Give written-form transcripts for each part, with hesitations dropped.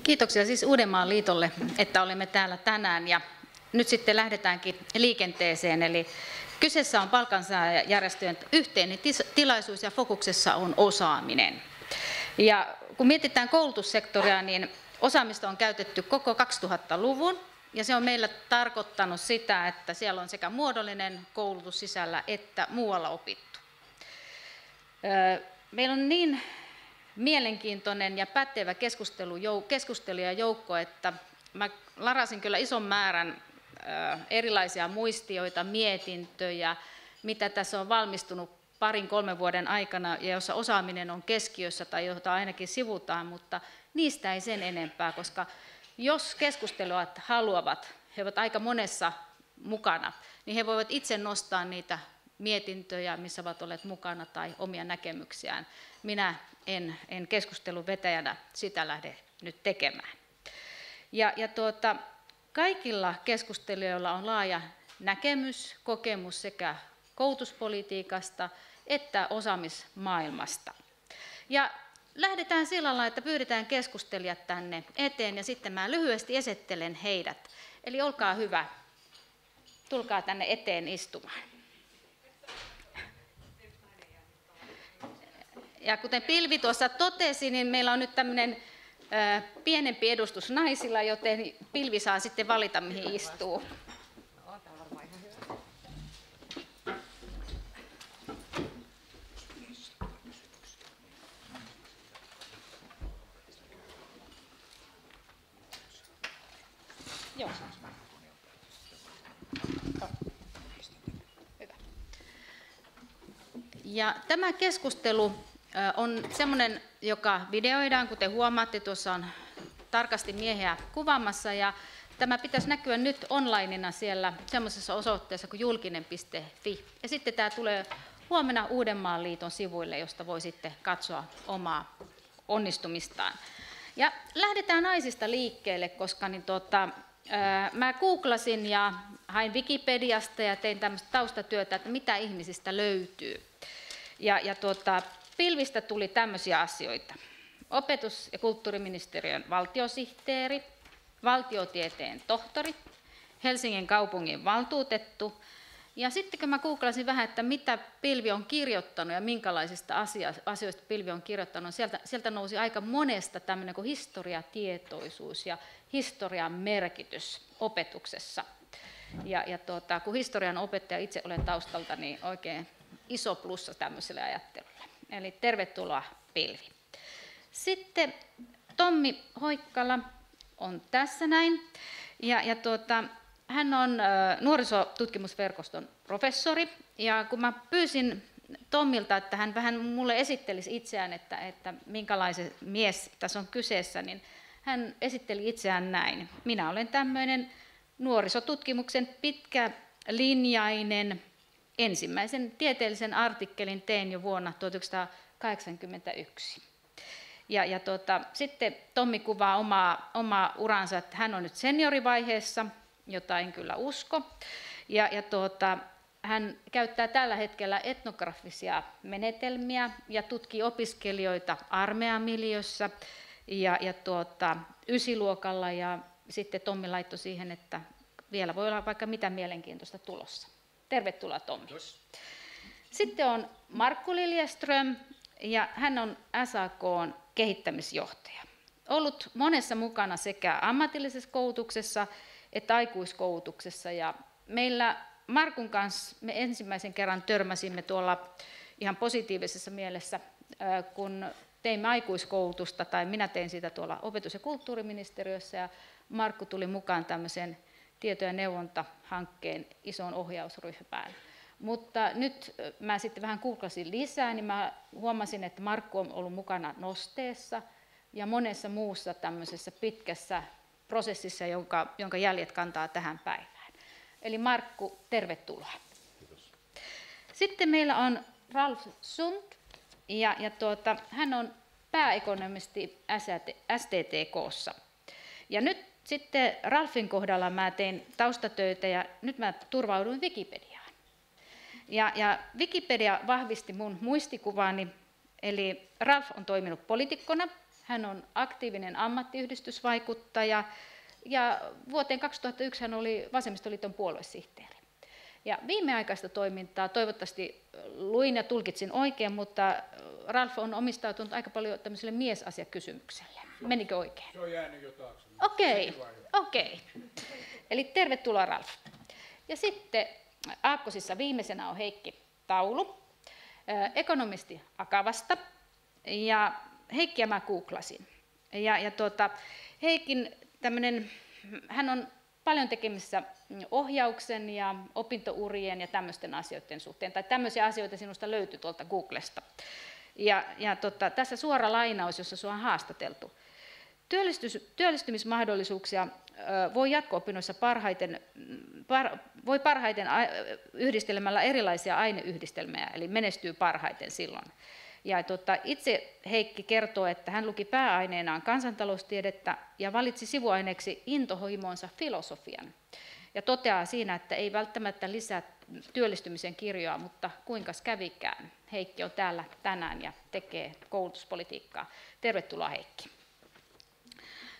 Kiitoksia siis Uudenmaan liitolle, että olemme täällä tänään ja nyt sitten lähdetäänkin liikenteeseen. Eli kyseessä on palkansaajajärjestöjen yhteinen tilaisuus ja fokuksessa on osaaminen. Ja kun mietitään koulutussektoria, niin osaamista on käytetty koko 2000-luvun ja se on meillä tarkoittanut sitä, että siellä on sekä muodollinen koulutus sisällä että muualla opittu. Meillä on niin mielenkiintoinen ja pätevä keskustelijajoukko, että mä larasin kyllä ison määrän erilaisia muistioita, mietintöjä, mitä tässä on valmistunut 2-3 vuoden aikana ja jossa osaaminen on keskiössä tai jota ainakin sivutaan, mutta niistä ei sen enempää, koska jos keskustelijat haluavat, he ovat aika monessa mukana, niin he voivat itse nostaa niitä mietintöjä, missä ovat olleet mukana tai omia näkemyksiään. Minä en keskustelun vetäjänä sitä lähde nyt tekemään. Kaikilla keskustelijoilla on laaja näkemys, kokemus sekä koulutuspolitiikasta että osaamismaailmasta. Ja lähdetään sillä lailla, että pyydetään keskustelijat tänne eteen ja sitten mä lyhyesti esittelen heidät. Eli olkaa hyvä, tulkaa tänne eteen istumaan. Ja kuten Pilvi tuossa totesi, niin meillä on nyt tämmöinen pienempi edustus naisilla, joten Pilvi saa sitten valita, mihin istuu. Joo. Hyvä. Ja tämä keskustelu on semmoinen, joka videoidaan, kuten huomaatte, tuossa on tarkasti miehiä kuvaamassa ja tämä pitäisi näkyä nyt onlineina siellä semmoisessa osoitteessa kuin julkinen.fi. Ja sitten tämä tulee huomenna Uudenmaan liiton sivuille, josta voi sitten katsoa omaa onnistumistaan. Ja lähdetään naisista liikkeelle, koska mä googlasin ja hain Wikipediasta ja tein tämmöistä taustatyötä, että mitä ihmisistä löytyy. Pilvistä tuli tämmöisiä asioita. Opetus- ja kulttuuriministeriön valtiosihteeri, valtiotieteen tohtori, Helsingin kaupungin valtuutettu. Ja sitten kun mä googlasin vähän, että mitä Pilvi on kirjoittanut ja minkälaisista asioista Pilvi on kirjoittanut, sieltä nousi aika monesta tämmöinen kuin historiatietoisuus ja historian merkitys opetuksessa. Kun historian opettaja itse olen taustalta, niin oikein iso plussa tämmöiselle ajattelulle. Eli tervetuloa Pilvi. Sitten Tommi Hoikkala on tässä näin. Hän on nuorisotutkimusverkoston professori. Ja kun mä pyysin Tommilta, että hän vähän mulle esittelisi itseään, että minkälainen mies tässä on kyseessä, niin hän esitteli itseään näin. Minä olen tämmöinen nuorisotutkimuksen pitkälinjainen. Ensimmäisen tieteellisen artikkelin tein jo vuonna 1981. Sitten Tommi kuvaa omaa uransa, että hän on nyt seniorivaiheessa, jota en kyllä usko. Hän käyttää tällä hetkellä etnografisia menetelmiä ja tutkii opiskelijoita armeijamiljössä ja ysiluokalla. Ja sitten Tommi laittoi siihen, että vielä voi olla vaikka mitä mielenkiintoista tulossa. Tervetuloa Tommi. Sitten on Markku Liljeström ja hän on SAK:n kehittämisjohtaja. Ollut monessa mukana sekä ammatillisessa koulutuksessa että aikuiskoulutuksessa ja meillä Markun kanssa me ensimmäisen kerran törmäsimme tuolla ihan positiivisessa mielessä, kun teimme aikuiskoulutusta tai minä tein sitä tuolla opetus- ja kulttuuriministeriössä ja Markku tuli mukaan tämmöiseen tieto- ja neuvontahankkeen isoon ohjausryhmään. Mutta nyt mä sitten vähän googlasin lisää, niin mä huomasin, että Markku on ollut mukana Nosteessa ja monessa muussa tämmöisessä pitkässä prosessissa, jonka jäljet kantaa tähän päivään. Eli Markku, tervetuloa. Kiitos. Sitten meillä on Ralf Sund, ja hän on pääekonomisti STTK:ssa. Ja nyt sitten Ralfin kohdalla mä tein taustatöitä ja nyt mä turvauduin Wikipediaan. Ja Wikipedia vahvisti mun muistikuvaani, eli Ralf on toiminut poliitikkona, Hän on aktiivinen ammattiyhdistysvaikuttaja ja vuoteen 2001 hän oli Vasemmistoliiton puoluesihteeri. Ja viimeaikaista toimintaa, toivottavasti luin ja tulkitsin oikein, mutta Ralf on omistautunut aika paljon tämmöiselle miesasiakysymykselle. Menikö oikein? Se on jäänyt jo taakse. Okei. Eli tervetuloa Ralf. Ja sitten aakkosissa viimeisenä on Heikki Taulu, ekonomisti Akavasta. Ja Heikkiä mä googlasin. Heikin hän on paljon tekemisissä ohjauksen ja opintourien ja tämmöisten asioiden suhteen. Tai tämmöisiä asioita sinusta löytyy tuolta Googlesta. Tässä suora lainaus, jossa sinua on haastateltu. Työllistymismahdollisuuksia voi jatko-opinnoissa parhaiten yhdistelemällä erilaisia aineyhdistelmiä, eli menestyy parhaiten silloin. Ja itse Heikki kertoo, että hän luki pääaineenaan kansantaloustiedettä ja valitsi sivuaineeksi intohimoonsa filosofian. Ja toteaa siinä, että ei välttämättä lisää työllistymisen kirjoa, mutta kuinkas kävikään. Heikki on täällä tänään ja tekee koulutuspolitiikkaa. Tervetuloa Heikki.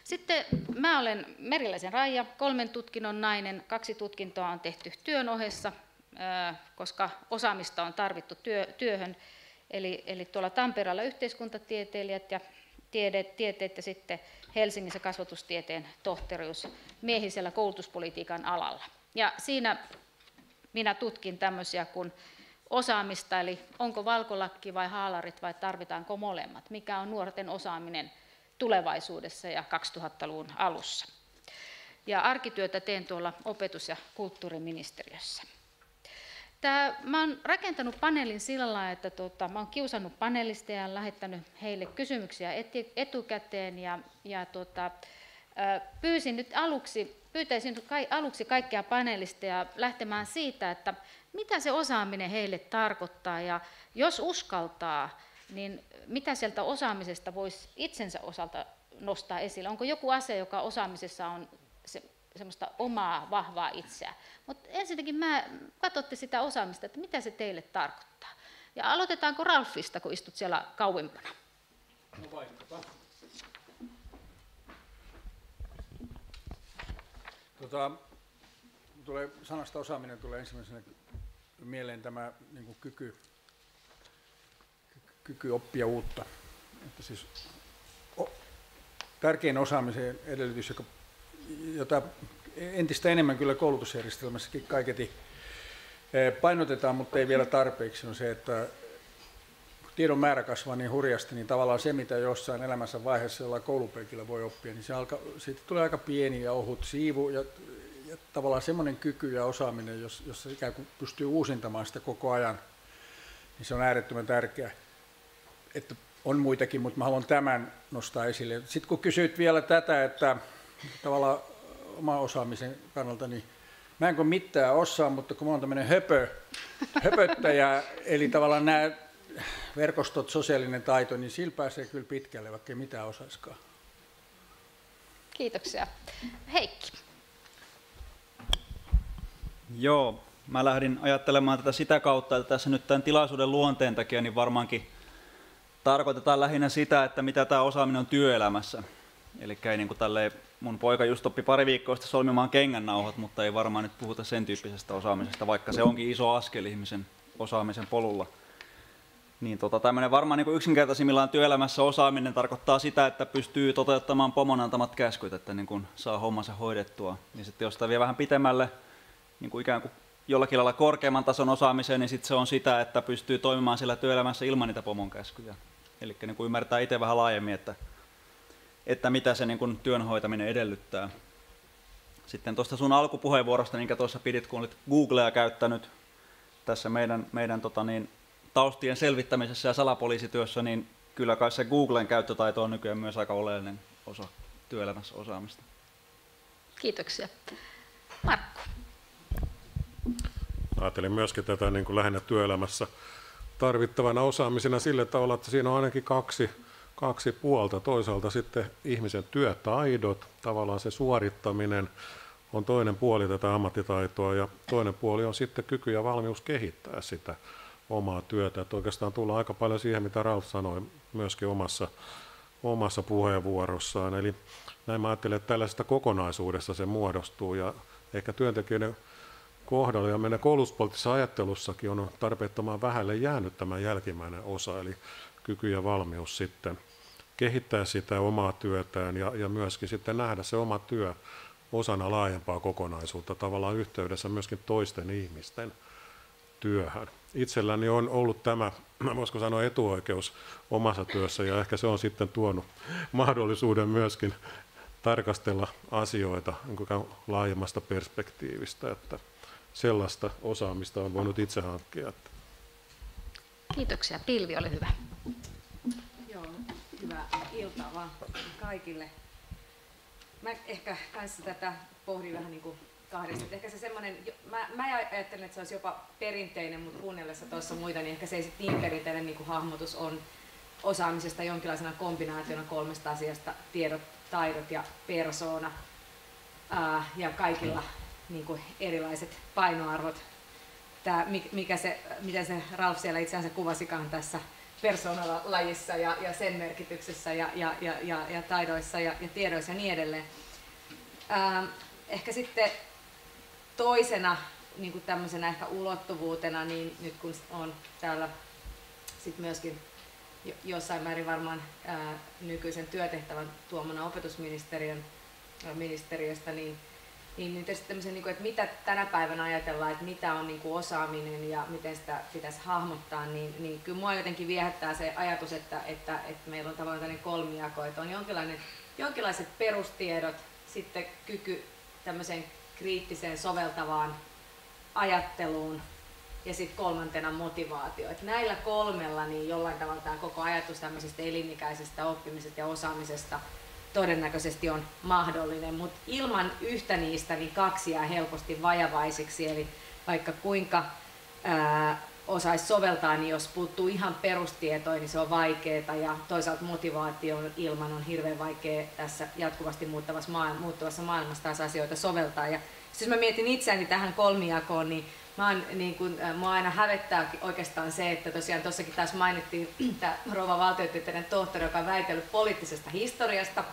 Sitten mä olen Meriläisen Raija, 3 tutkinnon nainen, 2 tutkintoa on tehty työn ohessa, koska osaamista on tarvittu työhön. Eli tuolla Tampereella yhteiskuntatieteilijät ja tieteet ja sitten Helsingissä kasvatustieteen tohtorius miehisellä koulutuspolitiikan alalla. Ja siinä minä tutkin tämmöisiä kuin osaamista, eli onko valkolakki vai haalarit vai tarvitaanko molemmat, mikä on nuorten osaaminen tulevaisuudessa ja 2000-luvun alussa. Ja arkityötä teen tuolla opetus- ja kulttuuriministeriössä. Mä olen rakentanut paneelin sillä lailla, että mä olen kiusannut panelisteja ja lähettänyt heille kysymyksiä etukäteen pyytäisin aluksi kaikkia panelisteja lähtemään siitä, että mitä se osaaminen heille tarkoittaa ja jos uskaltaa, niin mitä sieltä osaamisesta voisi itsensä osalta nostaa esille. Onko joku asia, joka osaamisessa on semmoista omaa vahvaa itseä. Mutta ensinnäkin katsotte sitä osaamista, että mitä se teille tarkoittaa. Ja aloitetaanko Ralfista, kun istut siellä kauempana? No vaikkapa. Sanasta osaaminen tulee ensimmäisenä mieleen tämä niin kuin kyky oppia uutta. Että siis, tärkein osaamisen edellytys, jota entistä enemmän kyllä koulutusjärjestelmässäkin kaiketi painotetaan, mutta ei vielä tarpeeksi, on se, että tiedon määrä kasvaa niin hurjasti, niin tavallaan se, mitä jossain elämänsä vaiheessa jollain koulupenkillä voi oppia, niin siitä tulee aika pieni ja ohut siivu ja tavallaan semmoinen kyky ja osaaminen, jossa ikään kuin pystyy uusintamaan sitä koko ajan, niin se on äärettömän tärkeää. Että on muitakin, mutta mä haluan tämän nostaa esille. Sitten kun kysyit vielä tätä, että tavallaan oma osaamisen kannalta, niin mä en mitään osaa, mutta kun mä oon tämmöinen höpöttäjä, eli tavallaan nämä verkostot, sosiaalinen taito, niin sillä pääsee kyllä pitkälle, vaikka ei mitään osaiskaan. Kiitoksia. Heikki. Joo, mä lähdin ajattelemaan tätä sitä kautta, että tässä nyt tämän tilaisuuden luonteen takia niin varmaankin tarkoitetaan lähinnä sitä, että mitä tämä osaaminen on työelämässä. Eli ei niin kuin tälleen, mun poika just oppi pari viikkoa sitten solmimaan kengännauhat, mutta ei varmaan nyt puhuta sen tyyppisestä osaamisesta, vaikka se onkin iso askel ihmisen osaamisen polulla. Niin tämmöinen varmaan niin kuin yksinkertaisimmillaan työelämässä osaaminen tarkoittaa sitä, että pystyy toteuttamaan pomon antamat käskyt, että niin kuin saa hommansa hoidettua. Niin sitten jos sitä vie vähän pitemmälle, niin kuin ikään kuin jollakin lailla korkeamman tason osaamiseen, niin sitten se on sitä, että pystyy toimimaan siellä työelämässä ilman niitä pomon käskyjä. Eli niin kuin ymmärtää itse vähän laajemmin, että mitä se niin kuin työn hoitaminen edellyttää. Sitten tuosta sun alkupuheenvuorosta, minkä tuossa pidit, kun olit Googlea käyttänyt tässä meidän taustien selvittämisessä ja salapoliisityössä, niin kyllä kai se Googlen käyttötaito on nykyään myös aika oleellinen osa työelämässä osaamista. Kiitoksia. Markku. Ajattelin myöskin tätä niin kuin lähinnä työelämässä tarvittavana osaamisena sillä tavalla, että siinä on ainakin kaksi puolta. Toisaalta sitten ihmisen työtaidot, tavallaan se suorittaminen on toinen puoli tätä ammattitaitoa ja toinen puoli on sitten kyky ja valmius kehittää sitä omaa työtä. Että oikeastaan tullaan aika paljon siihen, mitä Ralf sanoi myöskin omassa puheenvuorossaan. Eli näin mä ajattelen, että tällaisesta kokonaisuudesta se muodostuu ja ehkä työntekijöiden kohdalla ja meidän koulutuspoliittisessa ajattelussakin on tarpeettoman vähälle jäänyt tämä jälkimmäinen osa, eli kyky ja valmius sitten kehittää sitä omaa työtään ja myöskin sitten nähdä se oma työ osana laajempaa kokonaisuutta, tavallaan yhteydessä myöskin toisten ihmisten työhön. Itselläni on ollut tämä, voisiko sanoa, etuoikeus omassa työssä ja ehkä se on sitten tuonut mahdollisuuden myöskin tarkastella asioita laajemmasta perspektiivistä, että sellaista osaamista on voinut itse hankkia. Kiitoksia. Pilvi, ole hyvä. Joo, hyvää iltaa vaan kaikille. Mä ehkä kanssa tätä pohdin vähän niin kuin kahdesti. Ehkä se semmoinen, mä ajattelen, että se olisi jopa perinteinen, mutta kuunnellessa tuossa muita, niin ehkä se ei sitten niin perinteinen niin kuin hahmotus on osaamisesta jonkinlaisena kombinaationa kolmesta asiasta, tiedot, taidot ja persoona. Ja kaikilla niin kuin erilaiset painoarvot. Tämä, miten se Ralf siellä itse asiassa kuvasikaan tässä persoonalajissa ja sen merkityksessä ja taidoissa ja tiedoissa ja niin edelleen. Ehkä sitten toisena niin kuin tämmöisenä ehkä ulottuvuutena, niin nyt kun on täällä sit myöskin jossain määrin varmaan nykyisen työtehtävän tuomana opetusministeriöstä, niin tietysti tämmöisen, että mitä tänä päivänä ajatellaan, että mitä on osaaminen ja miten sitä pitäisi hahmottaa, niin kyllä mua jotenkin viehättää se ajatus, että meillä on tavallaan tällainen kolmijako, että on jonkinlaiset perustiedot, sitten kyky tämmöiseen kriittiseen soveltavaan ajatteluun ja sitten kolmantena motivaatio. Että näillä kolmella niin jollain tavalla tämä koko ajatus tämmöisestä elinikäisestä oppimisesta ja osaamisesta todennäköisesti on mahdollinen, mutta ilman yhtä niistä niin kaksi jää helposti vajavaisiksi, eli vaikka kuinka osaisi soveltaa, niin jos puuttuu ihan perustietoja, niin se on vaikeaa ja toisaalta motivaation ilman on hirveän vaikea tässä jatkuvasti muuttuvassa maailmassa taas asioita soveltaa. Ja jos mä mietin itseäni tähän kolmijakoon, niin mua aina hävettää oikeastaan se, että tosiaan tuossakin taas mainittiin tämä rouva valtiotieteiden tohtori, joka on väitellyt poliittisesta historiasta.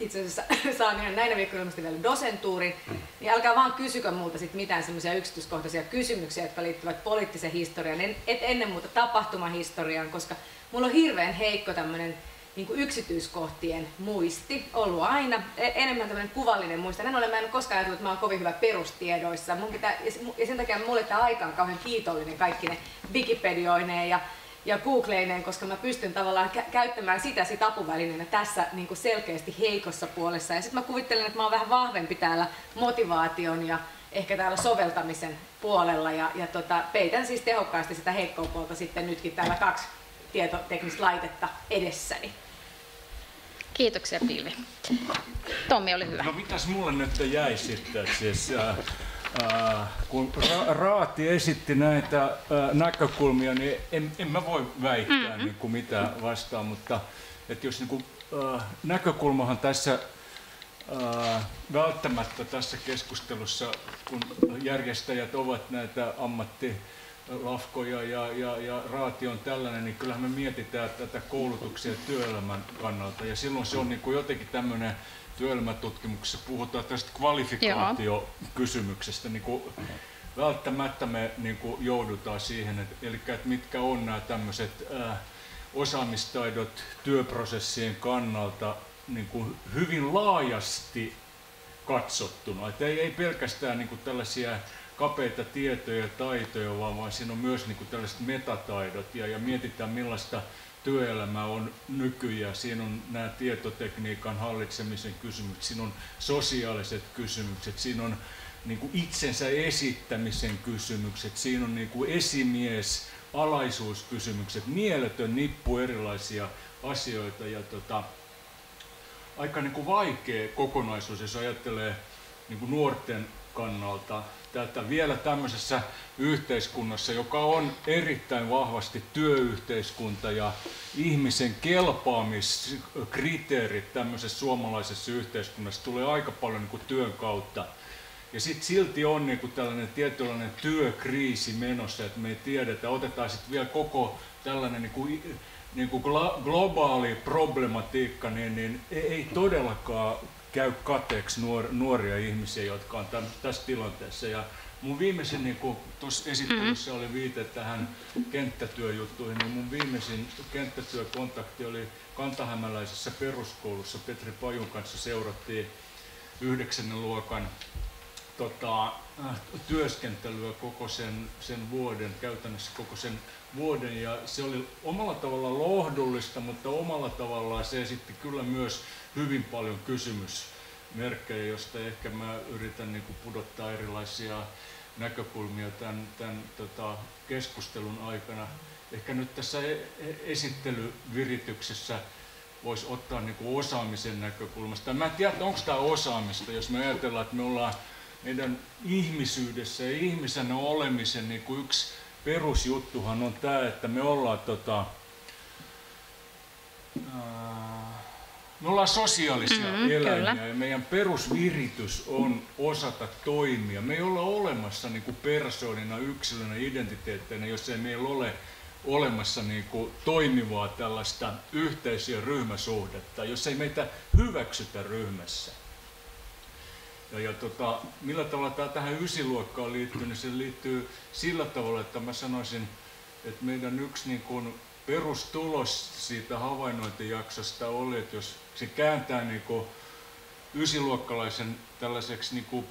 Itse asiassa saan ihan näinä viikkoina vielä dosentuurin, niin älkää vaan kysykö multa sit mitään semmoisia yksityiskohtaisia kysymyksiä, jotka liittyvät poliittisen historiaan, ennen muuta tapahtumahistoriaan, koska mulla on hirveän heikko tämmöinen niin kuin yksityiskohtien muisti ollut aina, enemmän tämmöinen kuvallinen muisti. Mä en ole koskaan ajatellut, että mä oon kovin hyvä perustiedoissa. Ja sen takia mulle tämä aika on kauhean kiitollinen kaikki ne Wikipedioineen ja Googleineen, koska mä pystyn tavallaan käyttämään sitä apuvälineenä tässä niin kuin selkeästi heikossa puolessa. Ja sitten mä kuvittelen, että mä oon vähän vahvempi täällä motivaation ja ehkä täällä soveltamisen puolella. Ja peitän siis tehokkaasti sitä heikkoa puolta sitten nytkin täällä 2 tietoteknistä laitetta edessäni. Kiitoksia, Pilvi. Tommi, ole hyvä. No mitäs mulle nyt jäi sitten? Siis, kun Raati esitti näitä näkökulmia, niin en mä voi väittää niin kuin mitään vastaan, mutta että jos niin kuin, näkökulmahan tässä välttämättä tässä keskustelussa, kun järjestäjät ovat näitä ammattilafkoja ja Raati on tällainen, niin kyllähän me mietitään tätä koulutuksen ja työelämän kannalta. Ja silloin se on niin kuin jotenkin tämmöinen, työelämätutkimuksessa puhutaan tästä kvalifikaatiokysymyksestä. Niin kuin välttämättä me niin kuin joudutaan siihen, että mitkä on nämä tämmöiset osaamistaidot työprosessien kannalta niin kuin hyvin laajasti katsottuna. Että ei pelkästään niin kuin tällaisia kapeita tietoja ja taitoja, vaan siinä on myös niin kuin tällaiset metataidot ja mietitään millaista työelämä on nykyään. Siinä on nämä tietotekniikan hallitsemisen kysymykset, siinä on sosiaaliset kysymykset, siinä on niin kuin itsensä esittämisen kysymykset, siinä on niin kuin esimies, alaisuuskysymykset, mieletön nippu erilaisia asioita ja aika niin kuin vaikea kokonaisuus, jos ajattelee niin kuin nuorten kannalta tätä vielä tämmöisessä yhteiskunnassa, joka on erittäin vahvasti työyhteiskunta ja ihmisen kelpaamiskriteerit tämmöisessä suomalaisessa yhteiskunnassa tulee aika paljon niin kuin työn kautta. Ja sitten silti on niin kuin tällainen tietynlainen työkriisi menossa, että me ei tiedetä, otetaan sitten vielä koko tällainen niin kuin niin kuin globaali problematiikka, niin ei todellakaan käy kateeksi nuoria ihmisiä, jotka on tässä tilanteessa. Ja mun viimeisin, niin kuin tuossa esittelyssä oli viite tähän kenttätyöjuttuihin, niin mun viimeisin kenttätyökontakti oli kantahämäläisessä peruskoulussa. Petri Pajun kanssa seurattiin 9. luokan työskentelyä koko sen vuoden, käytännössä koko sen vuoden, ja se oli omalla tavallaan lohdullista, mutta omalla tavallaan se esitti kyllä myös hyvin paljon kysymysmerkkejä, josta ehkä mä yritän niin kuin pudottaa erilaisia näkökulmia tämän keskustelun aikana. Ehkä nyt tässä esittelyvirityksessä voisi ottaa niin kuin osaamisen näkökulmasta. Mä en tiedä, onko tämä osaamista, jos me ajatellaan, että me ollaan meidän ihmisyydessä ja ihmisenä olemisen niin kuin yksi perusjuttuhan on tämä, että me ollaan sosiaalisia eläimiä ja meidän perusviritys on osata toimia. Me ei olla olemassa niin kuin persoonina, yksilönä, identiteetteinä, jos ei meillä ole olemassa niin kuin toimivaa tällaista yhteis- ja ryhmäsuhdetta, jos ei meitä hyväksytä ryhmässä. Millä tavalla tämä tähän 9-luokkaan liittyy, niin se liittyy sillä tavalla, että mä sanoisin, että meidän yksi niin kuin perustulos siitä havainnointijaksosta oli, että jos se kääntää niin kuin 9-luokkalaisen tällaiseksi niin kuin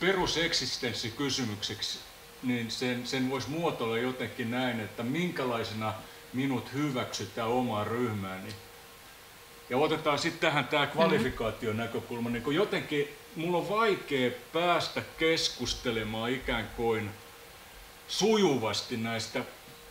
peruseksistenssikysymykseksi, niin sen voisi muotoilla jotenkin näin, että minkälaisena minut hyväksytään omaan ryhmääni. Ja otetaan sitten tähän tämä kvalifikaation näkökulma. Niin jotenkin mulla on vaikea päästä keskustelemaan ikään kuin sujuvasti näistä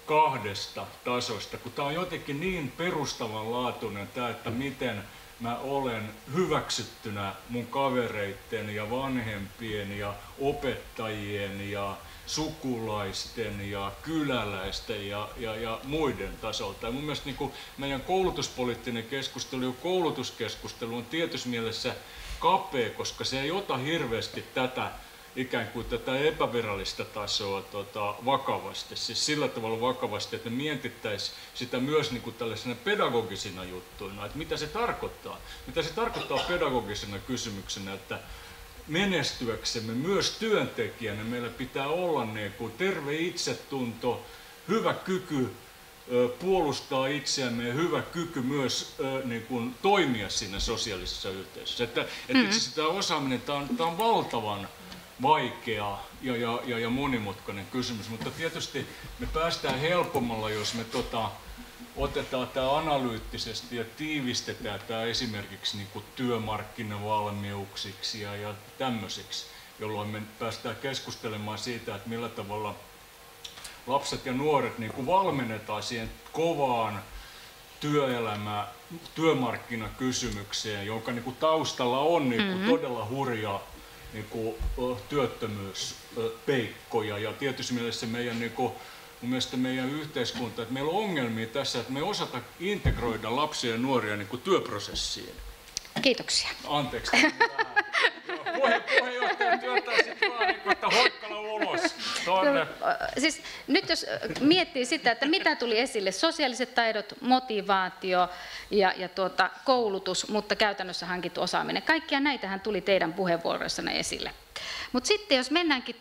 kahdesta tasosta, kun tämä on jotenkin niin perustavanlaatuinen tämä, että miten mä olen hyväksyttynä mun kavereitten ja vanhempien ja opettajien ja sukulaisten ja kyläläisten ja muiden tasolta. Ja mun mielestä niin kuin meidän koulutuspoliittinen keskustelu ja koulutuskeskustelu on tietyssä mielessä kapea, koska se ei ota hirveästi tätä ikään kuin tätä epävirallista tasoa vakavasti. Siis sillä tavalla vakavasti, että me mietittäisiin sitä myös niin kuin tällaisena pedagogisina juttuina, että mitä se tarkoittaa. Mitä se tarkoittaa pedagogisena kysymyksenä, että menestyäksemme myös työntekijänä meillä pitää olla niin kuin terve itsetunto, hyvä kyky puolustaa itseämme ja hyvä kyky myös niin kuin toimia siinä sosiaalisessa yhteisössä. Että itse asiassa tämä osaaminen tämä on valtavan vaikea ja monimutkainen kysymys, mutta tietysti me päästään helpommalla, jos me otetaan tämä analyyttisesti ja tiivistetään tämä esimerkiksi niin kuin työmarkkinavalmiuksiksi ja tämmöisiksi, jolloin me päästään keskustelemaan siitä, että millä tavalla lapset ja nuoret niin kuin valmennetaan siihen kovaan työmarkkinakysymykseen, jonka niin kuin taustalla on niin kuin todella hurja niin kuin työttömyyspeikkoja ja tietysti mielessä meidän niin kuin, mun mielestä meidän yhteiskunta, että meillä on ongelmia tässä, että me ei osata integroida lapsia ja nuoria niin kuin työprosessiin. Kiitoksia. Anteeksi. Puheenjohtaja työntää sitten vaan niin kuin, että Hoikkala ulos. Tonne. Siis nyt jos miettii sitä, että mitä tuli esille, sosiaaliset taidot, motivaatio ja koulutus, mutta käytännössä hankittu osaaminen. Kaikkia näitähän tuli teidän puheenvuoroissanne esille. Mutta sitten jos mennäänkin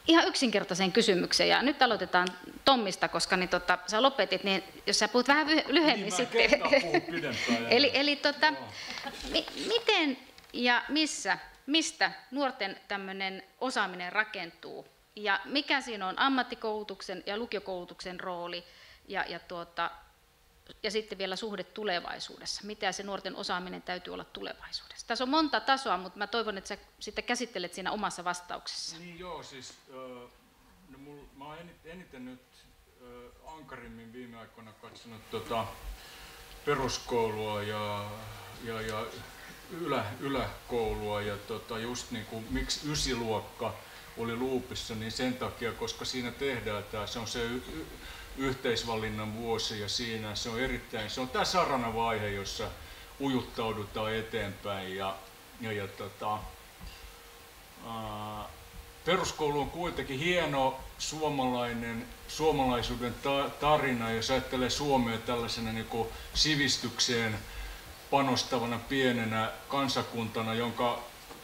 ihan yksinkertaiseen kysymykseen, ja nyt aloitetaan Tommista, koska niin, sä lopetit, niin jos sä puhut vähän lyhyemmin niin sitten. Eli miten ja mistä nuorten tämmöinen osaaminen rakentuu, ja mikä siinä on ammattikoulutuksen ja lukiokoulutuksen rooli, ja sitten vielä suhde tulevaisuudessa. Mitä se nuorten osaaminen täytyy olla tulevaisuudessa? Tässä on monta tasoa, mutta mä toivon, että sä sitä käsittelet siinä omassa vastauksessa. Niin joo, siis mä oon eniten nyt ankarimmin viime aikoina katsonut peruskoulua ja yläkoulua ja just niin kuin miksi 9-luokka oli luupissa, niin sen takia, koska siinä tehdään se on se yhteisvalinnan vuosi ja siinä se on tämä sarana vaihe, jossa ujuttaudutaan eteenpäin ja peruskoulu on kuitenkin hieno suomalaisuuden tarina, jos ajattelee Suomea tällaisena niin kuin sivistykseen panostavana pienenä kansakuntana, jonka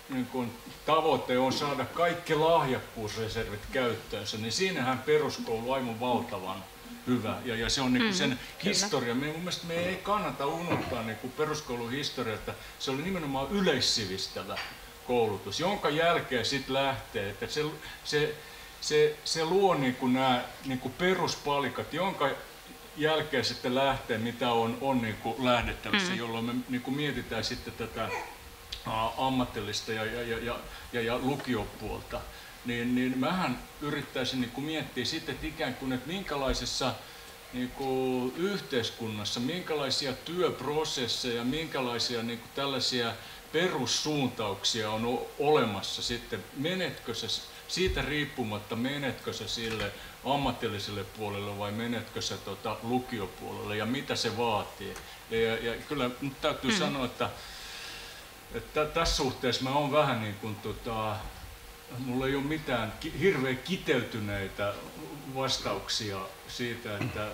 niin kuin tavoite on saada kaikki lahjakkuusreservit käyttöönsä, niin siinähän peruskoulu on aivan valtavan hyvä. Ja se on niin kuin sen historia. Mun mielestä me ei kannata unohtaa niin kuin peruskoulun historiaa, että se oli nimenomaan yleissivistävä koulutus, jonka jälkeen sitten lähtee, että se luo niin kuin nämä niin kuin peruspalikat, jonka jälkeen sitten lähtee, mitä on niin kuin lähdettävissä, jolloin me niin kuin mietitään sitten tätä ammatillista ja lukiopuolta. Niin mähän yrittäisin niin kuin miettiä sitten, että ikään kuin, että minkälaisessa niin kuin yhteiskunnassa, minkälaisia työprosesseja, minkälaisia niin kuin tällaisia perussuuntauksia on olemassa sitten, menetkö se siitä riippumatta, menetkö se sille ammatilliselle puolelle vai menetkö se lukiopuolelle ja mitä se vaatii. Ja kyllä nyt täytyy sanoa, että tässä suhteessa mä oon vähän niin kuin mulla ei ole mitään hirveän kiteytyneitä vastauksia siitä, että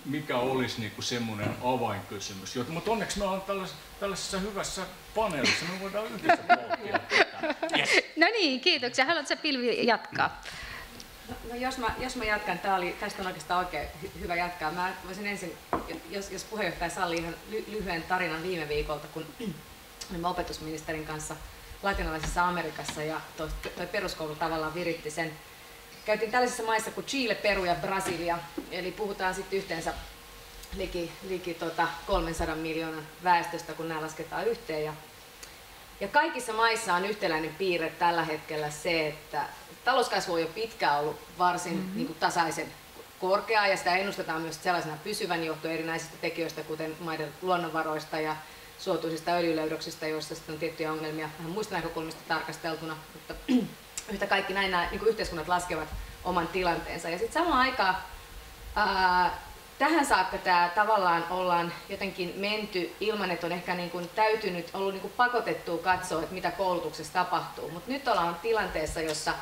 mikä olisi niinku semmoinen avainkysymys. Mutta onneksi me ollaan tällaisessa hyvässä paneelissa, me voidaan yhdessä pohtia tätä. Yes. No niin, kiitoksia. Haluatko Pilvi jatkaa? No jos mä jatkan, tästä on oikeastaan oikein hyvä jatkaa. Mä voisin ensin, jos puheenjohtaja sallii, ihan lyhyen tarinan viime viikolta, kun olimme opetusministerin kanssa latinalaisessa Amerikassa ja toi peruskoulu tavallaan viritti sen. Käytiin tällaisissa maissa kuin Chile, Peru ja Brasilia, eli puhutaan sitten yhteensä liki 300 miljoonan väestöstä, kun nämä lasketaan yhteen. Ja kaikissa maissa on yhtäläinen piirre tällä hetkellä se, että talouskasvu on jo pitkään ollut varsin niin kuin tasaisen korkeaa, ja sitä ennustetaan myös sellaisena pysyvän johtuen erinäisistä tekijöistä, kuten maiden luonnonvaroista ja suotuisista öljylöydöksistä, joissa sitten on tiettyjä ongelmia vähän muista näkökulmista tarkasteltuna, mutta yhtä kaikki näin nämä niin yhteiskunnat laskevat oman tilanteensa. Ja sitten samaan aikaan tähän saakka tämä tavallaan ollaan jotenkin menty ilman, että on ehkä niin kuin ollut niin kuin pakotettua katsoa, että mitä koulutuksessa tapahtuu. Mutta nyt ollaan tilanteessa, jossa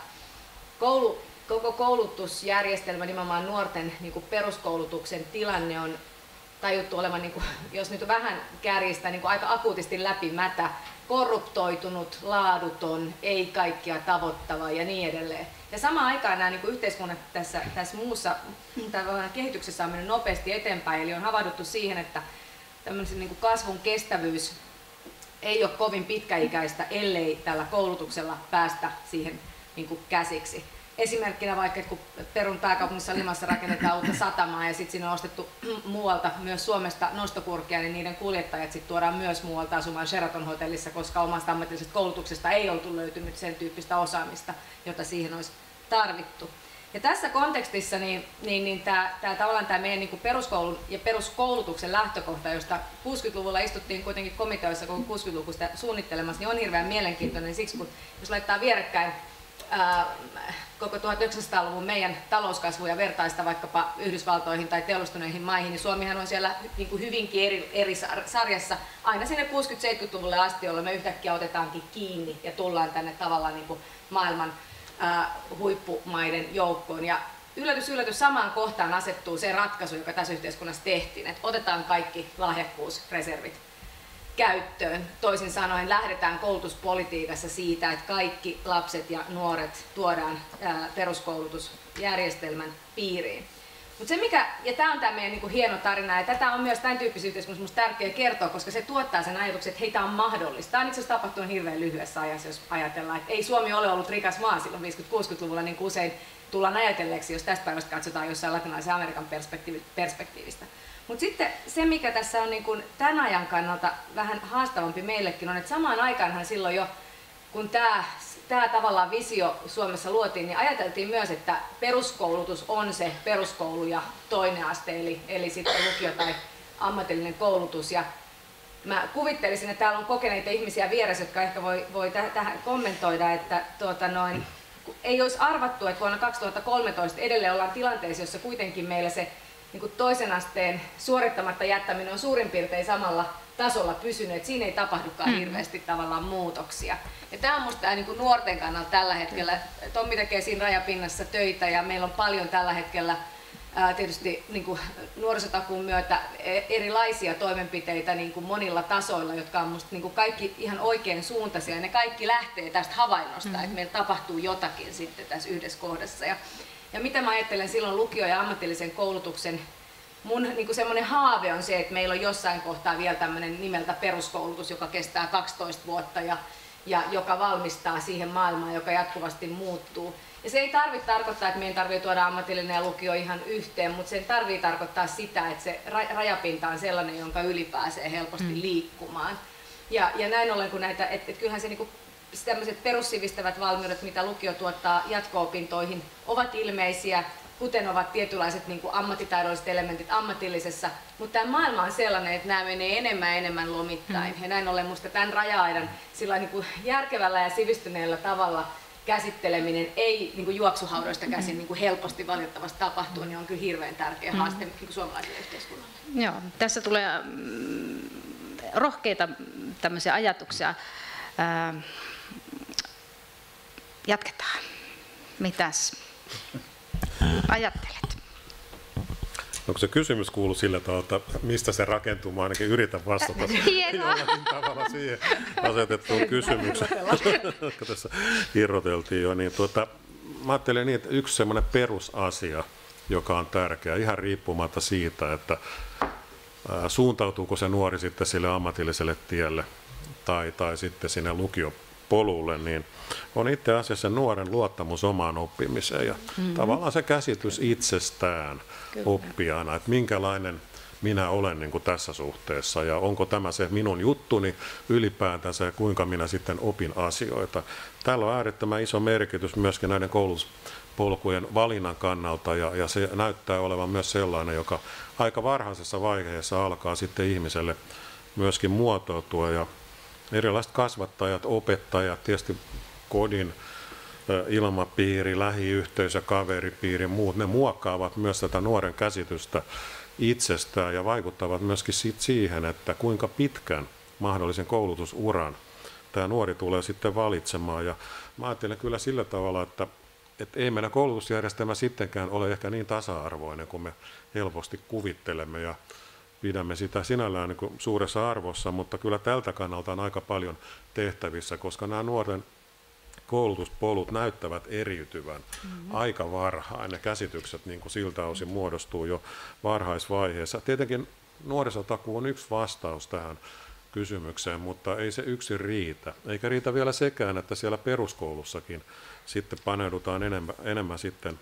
koko koulutusjärjestelmä, nimenomaan nuorten niin kuin peruskoulutuksen tilanne on tajuttu olevan, niin kuin, jos nyt vähän kärjistää, niin kuin aika akuutisti läpimätä, korruptoitunut, laaduton, ei kaikkia tavoittava ja niin edelleen. Ja samaan aikaan nämä niin kuin yhteiskunnat tässä muussa kehityksessä on mennyt nopeasti eteenpäin, eli on havahduttu siihen, että tämmöisen niin kuin kasvun kestävyys ei ole kovin pitkäikäistä, ellei tällä koulutuksella päästä siihen niin kuin käsiksi. Esimerkkinä vaikka, että kun Perun pääkaupungissa Limassa rakennetaan uutta satamaa ja sitten siinä on ostettu muualta myös Suomesta nostokurkia, niin niiden kuljettajat sitten tuodaan myös muualta asumaan Sheraton-hotellissa, koska omasta ammatillisesta koulutuksesta ei oltu löytynyt sen tyyppistä osaamista, jota siihen olisi tarvittu. Ja tässä kontekstissa tavallaan tämä meidän niin peruskoulun ja peruskoulutuksen lähtökohta, josta 60-luvulla istuttiin kuitenkin komiteoissa koko 60-lukuista suunnittelemassa, niin on hirveän mielenkiintoinen siksi, kun jos laittaa vierekkäin koko 1900-luvun meidän talouskasvu ja vertaista vaikkapa Yhdysvaltoihin tai teollistuneihin maihin, niin Suomihan on siellä niin kuin hyvinkin eri sarjassa aina sinne 60-70-luvulle asti, jolloin me yhtäkkiä otetaankin kiinni ja tullaan tänne tavallaan niin kuin maailman huippumaiden joukkoon. Ja yllätys, samaan kohtaan asettuu se ratkaisu, joka tässä yhteiskunnassa tehtiin, että otetaan kaikki lahjakkuusreservit käyttöön. Toisin sanoen lähdetään koulutuspolitiikassa siitä, että kaikki lapset ja nuoret tuodaan peruskoulutusjärjestelmän piiriin. Ja tämä on tämä meidän niin kuin hieno tarina, ja tätä on myös tämän tyyppisessä yhteiskunnassa minusta tärkeää kertoa, koska se tuottaa sen ajatuksen, että hei, tämä on mahdollista. Tämä on itse asiassa tapahtunut hirveän lyhyessä ajassa, jos ajatellaan, että ei Suomi ole ollut rikas maa silloin 50-60-luvulla, niin kuin usein tullaan ajatelleeksi, jos tästä päivästä katsotaan jossain latinalaisen Amerikan perspektiivistä. Mutta sitten se, mikä tässä on niin kun tämän ajan kannalta vähän haastavampi meillekin, on, että samaan aikaanhan silloin jo, kun tämä tavallaan visio Suomessa luotiin, niin ajateltiin myös, että peruskoulutus on se peruskoulu ja toinen aste, eli sitten lukio tai ammatillinen koulutus. Ja mä kuvittelisin, että täällä on kokeneita ihmisiä vieressä, jotka ehkä voi tähän kommentoida, että ei olisi arvattu, että vuonna 2013 edelleen ollaan tilanteessa, jossa kuitenkin meillä se niin kuin toisen asteen suorittamatta jättäminen on suurin piirtein samalla tasolla pysynyt, että siinä ei tapahdukaan hirveästi tavallaan muutoksia. Ja tämä on minusta niin kuin nuorten kannalta tällä hetkellä. Tommi tekee siinä rajapinnassa töitä ja meillä on paljon tällä hetkellä tietysti niin kuin nuorisotakuun myötä erilaisia toimenpiteitä niin kuin monilla tasoilla, jotka on minusta niin kuin kaikki ihan oikein suuntaisia. Ja ne kaikki lähtee tästä havainnosta, että meillä tapahtuu jotakin sitten tässä yhdessä kohdassa. Ja mitä mä ajattelen silloin lukio- ja ammatillisen koulutuksen, mun niin semmoinen haave on se, että meillä on jossain kohtaa vielä tämmöinen nimeltä peruskoulutus, joka kestää 12 vuotta ja joka valmistaa siihen maailmaan, joka jatkuvasti muuttuu. Ja se ei tarkoittaa, että meidän tarvitsee tuoda ammatillinen ja lukio ihan yhteen, mutta sen tarvitsee tarkoittaa sitä, että se rajapinta on sellainen, jonka yli pääsee helposti liikkumaan. Ja näin ollen, kun näitä, että kyllähän se niinku tämmöiset perussivistävät valmiudet, mitä lukio tuottaa jatko-opintoihin, ovat ilmeisiä, kuten ovat tietynlaiset niin kuin ammattitaidolliset elementit ammatillisessa, mutta tämä maailma on sellainen, että nämä menee enemmän lomittain. Ja näin ollen minusta tämän raja-aidan sillä niin kuin järkevällä ja sivistyneellä tavalla käsitteleminen ei niin kuin juoksuhaudoista käsin niin kuin helposti valitettavasti tapahtuu, niin on kyllä hirveän tärkeä haaste niin kuin suomalaiselle yhteiskunnalle. Joo, tässä tulee rohkeita tämmöisiä ajatuksia. Jatketaan. Mitäs ajattelet? Onko se kysymys kuuluu sillä tavalla, että mistä se rakentuu? Mä ainakin yritän vastata jollakin tavalla siihen asetettuun kysymykseen, jotka tässä irroteltiin jo. Niin mä ajattelen niin, että yksi semmoinen perusasia, joka on tärkeä, ihan riippumatta siitä, että suuntautuuko se nuori sitten sille ammatilliselle tielle tai sitten sinne lukiopolulle, niin on itse asiassa nuoren luottamus omaan oppimiseen ja tavallaan se käsitys itsestään oppijana, että minkälainen minä olen niin kuin tässä suhteessa ja onko tämä se minun juttuni ylipäätänsä ja kuinka minä sitten opin asioita. Tällä on äärettömän iso merkitys myöskin näiden koulutuspolkujen valinnan kannalta ja se näyttää olevan myös sellainen, joka aika varhaisessa vaiheessa alkaa sitten ihmiselle myöskin muotoutua ja erilaiset kasvattajat, opettajat, tietysti kodin ilmapiiri, lähiyhteisö, kaveripiiri ja muut, ne muokkaavat myös tätä nuoren käsitystä itsestään ja vaikuttavat myöskin siihen, että kuinka pitkän mahdollisen koulutusuran tämä nuori tulee sitten valitsemaan. Ja mä ajattelen kyllä sillä tavalla, että ei meidän koulutusjärjestelmä sittenkään ole ehkä niin tasa-arvoinen kuin me helposti kuvittelemme ja pidämme sitä sinällään niin kuin suuressa arvossa, mutta kyllä tältä kannalta on aika paljon tehtävissä, koska nämä nuorten koulutuspolut näyttävät eriytyvän aika varhain. Ne käsitykset niin kuin siltä osin muodostuu jo varhaisvaiheessa. Tietenkin nuorisotakuu on yksi vastaus tähän kysymykseen, mutta ei se yksin riitä. Eikä riitä vielä sekään, että siellä peruskoulussakin sitten paneudutaan enemmän sitten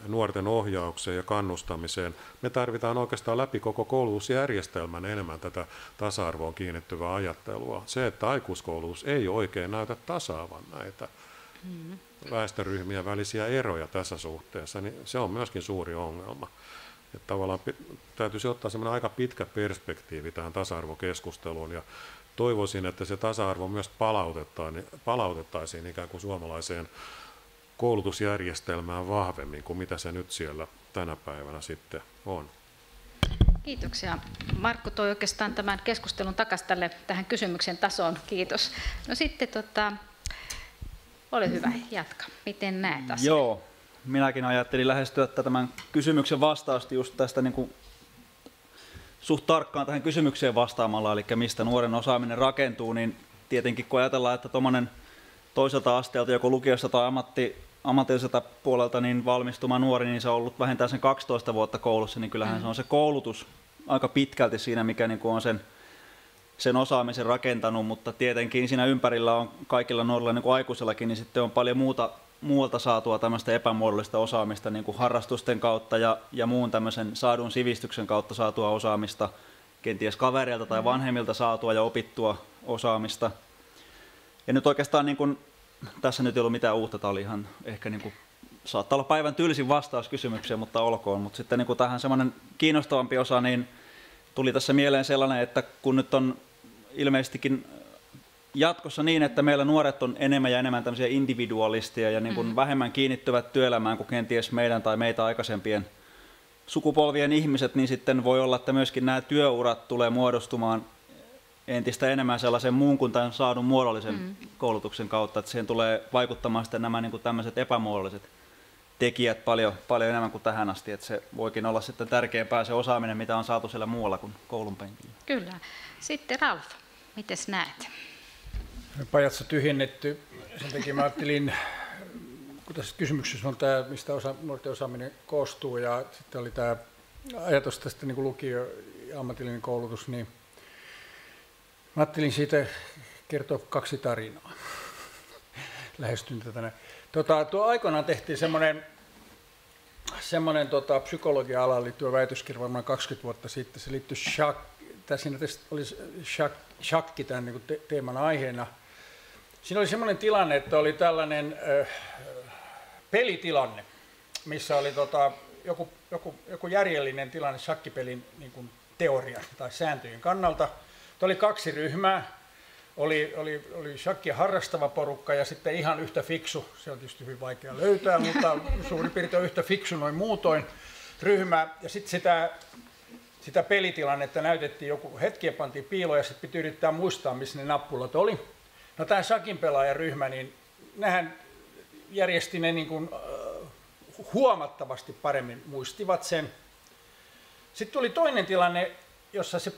nuorten ohjaukseen ja kannustamiseen. Me tarvitaan oikeastaan läpi koko koulutusjärjestelmän enemmän tätä tasa-arvoon kiinnittyvää ajattelua. Se, että aikuiskoulutus ei oikein näytä tasaavan näitä väestöryhmien välisiä eroja tässä suhteessa, niin se on myöskin suuri ongelma. Että tavallaan täytyisi ottaa semmoinen aika pitkä perspektiivi tähän tasa-arvokeskusteluun ja toivoisin, että se tasa-arvo myös palautettaisiin ikään kuin suomalaiseen koulutusjärjestelmään vahvemmin kuin mitä se nyt siellä tänä päivänä sitten on. Kiitoksia. Markku toi oikeastaan tämän keskustelun takaisin tähän kysymyksen tasoon. Kiitos. No sitten ole hyvä, jatka. Miten näet asian? Joo, minäkin ajattelin lähestyä tämän kysymyksen vastausta just tästä niin kuin suht tarkkaan tähän kysymykseen vastaamalla, eli mistä nuoren osaaminen rakentuu, niin tietenkin kun ajatellaan, että tuommoinen toiselta asteelta, joko lukiosta tai ammatilliselta puolelta niin valmistuma nuori, niin se on ollut vähintään sen 12 vuotta koulussa, niin kyllähän se on se koulutus aika pitkälti siinä, mikä niin kuin on sen osaamisen rakentanut, mutta tietenkin siinä ympärillä on kaikilla nuorilla niin kuin aikuisellakin, niin sitten on paljon muualta saatua tämmöistä epämuodollista osaamista niin kuin harrastusten kautta ja muun tämmöisen saadun sivistyksen kautta saatua osaamista, kenties kavereilta tai vanhemmilta saatua ja opittua osaamista. Ja nyt oikeastaan niin kuin, tässä nyt ei ollut mitään uutta, tämä oli ihan ehkä niin kuin, saattaa olla päivän tylsin vastaus kysymykseen, mutta olkoon. Mutta sitten niin kuin tähän semmoinen kiinnostavampi osa, niin tuli tässä mieleen sellainen, että kun nyt on ilmeisestikin jatkossa niin, että meillä nuoret on enemmän ja enemmän tämmöisiä individualisteja ja niin kuin vähemmän kiinnittyvät työelämään kuin kenties meidän tai meitä aikaisempien sukupolvien ihmiset, niin sitten voi olla, että myöskin nämä työurat tulee muodostumaan entistä enemmän sellaisen muun kuin tämän saadun muodollisen koulutuksen kautta, että siihen tulee vaikuttamaan sitten nämä niin kuin tämmöiset epämuodolliset tekijät paljon enemmän kuin tähän asti, että se voikin olla sitten tärkeämpää se osaaminen, mitä on saatu siellä muualla kuin koulun penkillä. Kyllä. Sitten Ralf, mites näet? Pajatso tyhjennetty. Sen takia mä ajattelin, kun tässä kysymyksessä on tämä, mistä nuorten osaaminen koostuu, ja sitten oli tämä ajatus tästä niin kuin lukio- ja ammatillinen koulutus, niin mä ajattelin siitä kertoa 2 tarinaa. Lähestyn tätä näin. Tuo aikoinaan tehtiin semmoinen psykologia-alaan liittyvä väitöskirja varmaan 20 vuotta sitten. Se liittyi siinä oli shakki tämän niin kuin teeman aiheena. Siinä oli semmoinen tilanne, että oli tällainen pelitilanne, missä oli joku järjellinen tilanne shakkipelin niin kuin teorian tai sääntöjen kannalta. Oli 2 ryhmää. Oli shakkia harrastava porukka ja sitten ihan yhtä fiksu, se on tietysti hyvin vaikea löytää, mutta suurin piirtein yhtä fiksu noin muutoin ryhmä. Ja sitten sitä pelitilannetta näytettiin joku hetki ja pantiin piiloon ja sitten piti yrittää muistaa, missä ne nappulat oli. No tämä shakin pelaajaryhmä, niin nehän järjesti ne niin kuin, huomattavasti paremmin muistivat sen. Sitten tuli toinen tilanne, jossa se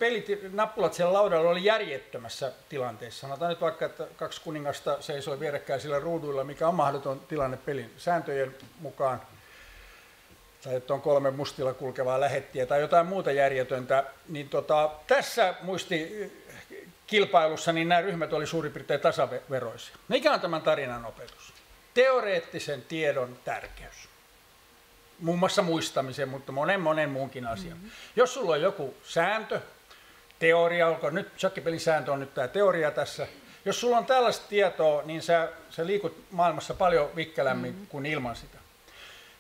nappulat siellä laudalla oli järjettömässä tilanteessa. Sanotaan nyt vaikka, että 2 kuningasta seisoi vierekkäin sillä ruuduilla, mikä on mahdoton tilanne pelin sääntöjen mukaan. Tai että on 3 mustilla kulkevaa lähettiä tai jotain muuta järjetöntä. Niin tässä muistikilpailussa niin nämä ryhmät oli suurin piirtein tasaveroisia. Mikä on tämän tarinan opetus? Teoreettisen tiedon tärkeys. Muun muassa muistamisen, mutta monen muunkin asian. Jos sulla on joku sääntö, teoria, olkoon nyt, shakkipelin sääntö on nyt tämä teoria tässä. Jos sulla on tällaista tietoa, niin sä liikut maailmassa paljon vikkelämmin kuin ilman sitä.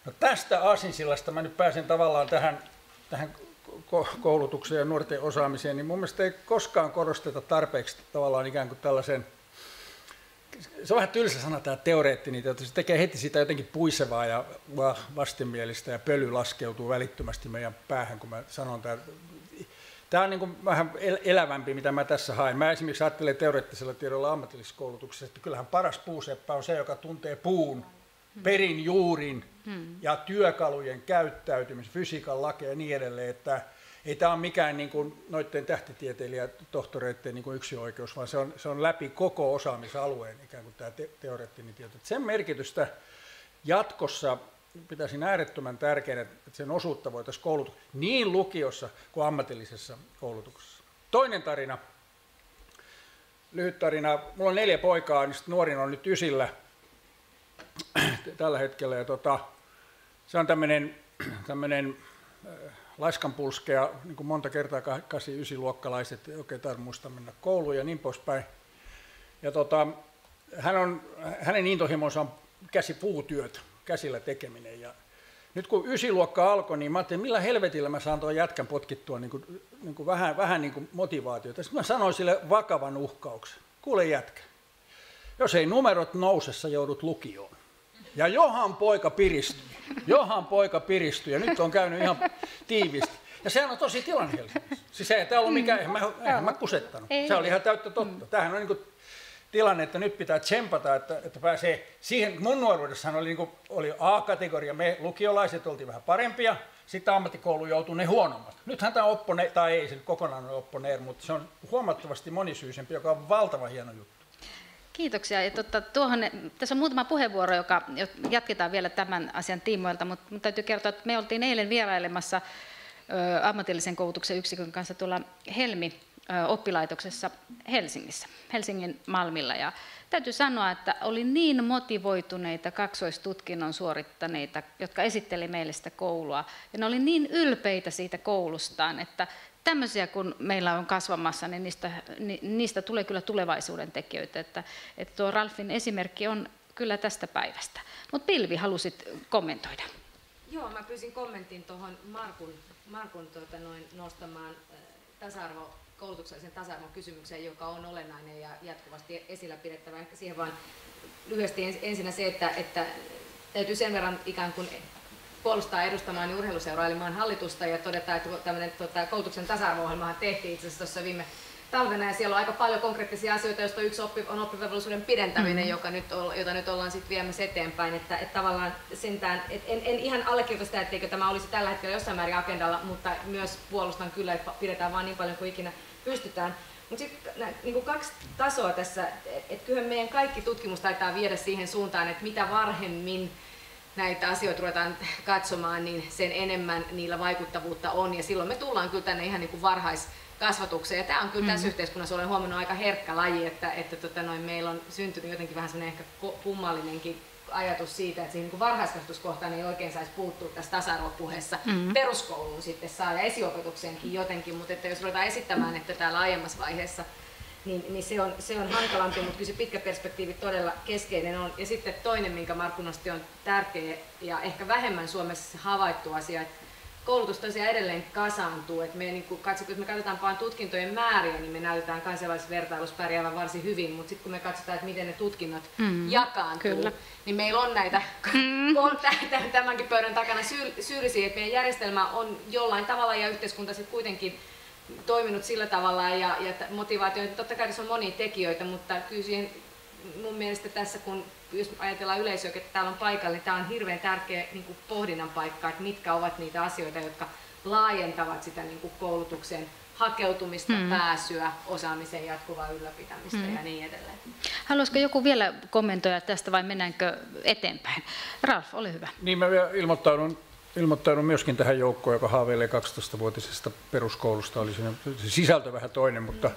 No tästä aasinsillasta mä nyt pääsen tavallaan tähän koulutukseen ja nuorten osaamiseen, niin mun mielestä ei koskaan korosteta tarpeeksi tavallaan ikään kuin tällaisen. Se on vähän tylsä sana tämä teoreettinen, että se tekee heti sitä jotenkin puisevaa ja vastenmielistä ja pöly laskeutuu välittömästi meidän päähän, kun mä sanon tämän. Tämä on niin kuin vähän elävämpi, mitä mä tässä haen. Mä esimerkiksi ajattelen teoreettisella tiedolla ammatillisessa koulutuksessa, että kyllähän paras puuseppä on se, joka tuntee puun, perin juurin ja työkalujen käyttäytymisen, fysiikan lakeja ja niin edelleen, että ei tämä ole mikään niin kuin noiden tähtitieteilijä-tohtoreiden niin kuin yksioikeus, vaan se on läpi koko osaamisalueen ikään kuin tämä teoreettinen tieto. Sen merkitystä jatkossa pitäisin äärettömän tärkeänä, että sen osuutta voitaisiin kouluttaa niin lukiossa kuin ammatillisessa koulutuksessa. Toinen tarina, lyhyt tarina. Mulla on 4 poikaa, niin nuorin on nyt 9 tällä hetkellä. Ja se on tämmöinen laiskanpulskea, niin kuin monta kertaa 8-9-luokkalaiset, oikein tarvitse muistaa mennä kouluun ja niin poispäin. Ja hänen intohimonsa on käsipuutyötä, käsillä tekeminen. Ja nyt kun 9-luokka alkoi, niin mä ajattelin, millä helvetillä mä saan tuon jätkän potkittua niin kuin vähän niin kuin motivaatiota. Sitten mä sanoin sille vakavan uhkauksen. Kuule jätkä, jos ei numerot nouse, sä joudut lukioon. Ja Johan poika piristyi ja nyt on käynyt ihan tiiviisti. Ja sehän on tosi tilanne Helsingissä. Siis ei tämä ollut mikään, eihän mä kusettanut. Se oli ihan täyttä totta. Tämähän on niin kuin tilanne, että nyt pitää tsempata, että pääsee siihen. Mun nuoruudessahan oli A-kategoria, me lukiolaiset oltiin vähän parempia, sitten ammattikoulu joutui ne huonommat. Nythän tämä tai ei se kokonaan ole opponeer, mutta se on huomattavasti monisyisempi, joka on valtavan hieno juttu. Kiitoksia. Ja tässä on muutama puheenvuoro, joka jatketaan vielä tämän asian tiimoilta, mutta täytyy kertoa, että me oltiin eilen vierailemassa ammatillisen koulutuksen yksikön kanssa tuolla Helmi-oppilaitoksessa Helsingissä, Helsingin Malmilla. Ja täytyy sanoa, että oli niin motivoituneita kaksoistutkinnon suorittaneita, jotka esitteli meille sitä koulua. Ja ne oli niin ylpeitä siitä koulustaan, että tämmöisiä kun meillä on kasvamassa, niin niistä tulee kyllä tulevaisuuden tekijöitä. Että tuo Ralfin esimerkki on kyllä tästä päivästä. Mutta Pilvi, halusit kommentoida. Joo, mä pyysin kommentin tuohon Markun nostamaan koulutuksellisen tasa-arvon kysymykseen, joka on olennainen ja jatkuvasti esillä pidettävä. Ehkä siihen vaan lyhyesti ensinnä se, että täytyy sen verran ikään kuin puolustaa edustamaan niin urheiluseuraa eli maan hallitusta ja todeta, että tämmöinen koulutuksen tasa-arvo-ohjelmahan tehtiin itse asiassa tuossa talvena ja siellä on aika paljon konkreettisia asioita, joista yksi on oppivelvollisuuden pidentäminen, jota nyt ollaan sitten viemässä eteenpäin. Että tavallaan sentään, en ihan allekirjoita sitä, etteikö tämä olisi tällä hetkellä jossain määrin agendalla, mutta myös puolustan kyllä, että pidetään vaan niin paljon kuin ikinä pystytään. Mutta sitten niin 2 tasoa tässä, että kyllähän meidän kaikki tutkimus taitaa viedä siihen suuntaan, että mitä varhemmin näitä asioita ruvetaan katsomaan, niin sen enemmän niillä vaikuttavuutta on. Ja silloin me tullaan kyllä tänne ihan niin kuin varhaiskasvatukseen. Ja tämä on kyllä tässä yhteiskunnassa, olen huomannut, aika herkkä laji, että meillä on syntynyt jotenkin vähän sellainen ehkä kummallinenkin ajatus siitä, että siihen niin varhaiskasvatuskohtaan ei oikein saisi puuttua tässä tasa-arvopuheessa. Peruskouluun sitten saa ja esiopetukseenkin jotenkin, mutta että jos ruvetaan esittämään, että täällä aiemmassa vaiheessa, niin se on hankalampi, mutta kyllä se pitkä perspektiivi todella keskeinen on. Ja sitten toinen, minkä Markku nosti, on tärkeä ja ehkä vähemmän Suomessa havaittu asia, että koulutus tosiaan edelleen kasaantuu. Että jos me katsotaan vain tutkintojen määriä, niin me näytetään kansainvälisessä vertailussa pärjäävän varsin hyvin, mutta sitten kun me katsotaan, että miten ne tutkinnot jakaantuu, niin meillä on näitä tämänkin pöydän takana syyllisiä, että meidän järjestelmä on jollain tavalla ja yhteiskunta sitten kuitenkin toiminut sillä tavalla ja motivaatio, totta kai tässä on monia tekijöitä, mutta kyllä siihen mun mielestä tässä, kun jos ajatellaan yleisöä, että täällä on paikalla, niin tämä on hirveän tärkeä niin kuin pohdinnan paikka, että mitkä ovat niitä asioita, jotka laajentavat sitä niin kuin koulutuksen hakeutumista, pääsyä, osaamisen jatkuvaa ylläpitämistä ja niin edelleen. Haluaisiko joku vielä kommentoida tästä vai mennäänkö eteenpäin? Ralf, ole hyvä. Niin mä vielä ilmoittaudun myöskin tähän joukkoon, joka haaveilee 12-vuotisesta peruskoulusta. Oli siinä sisältö vähän toinen, mutta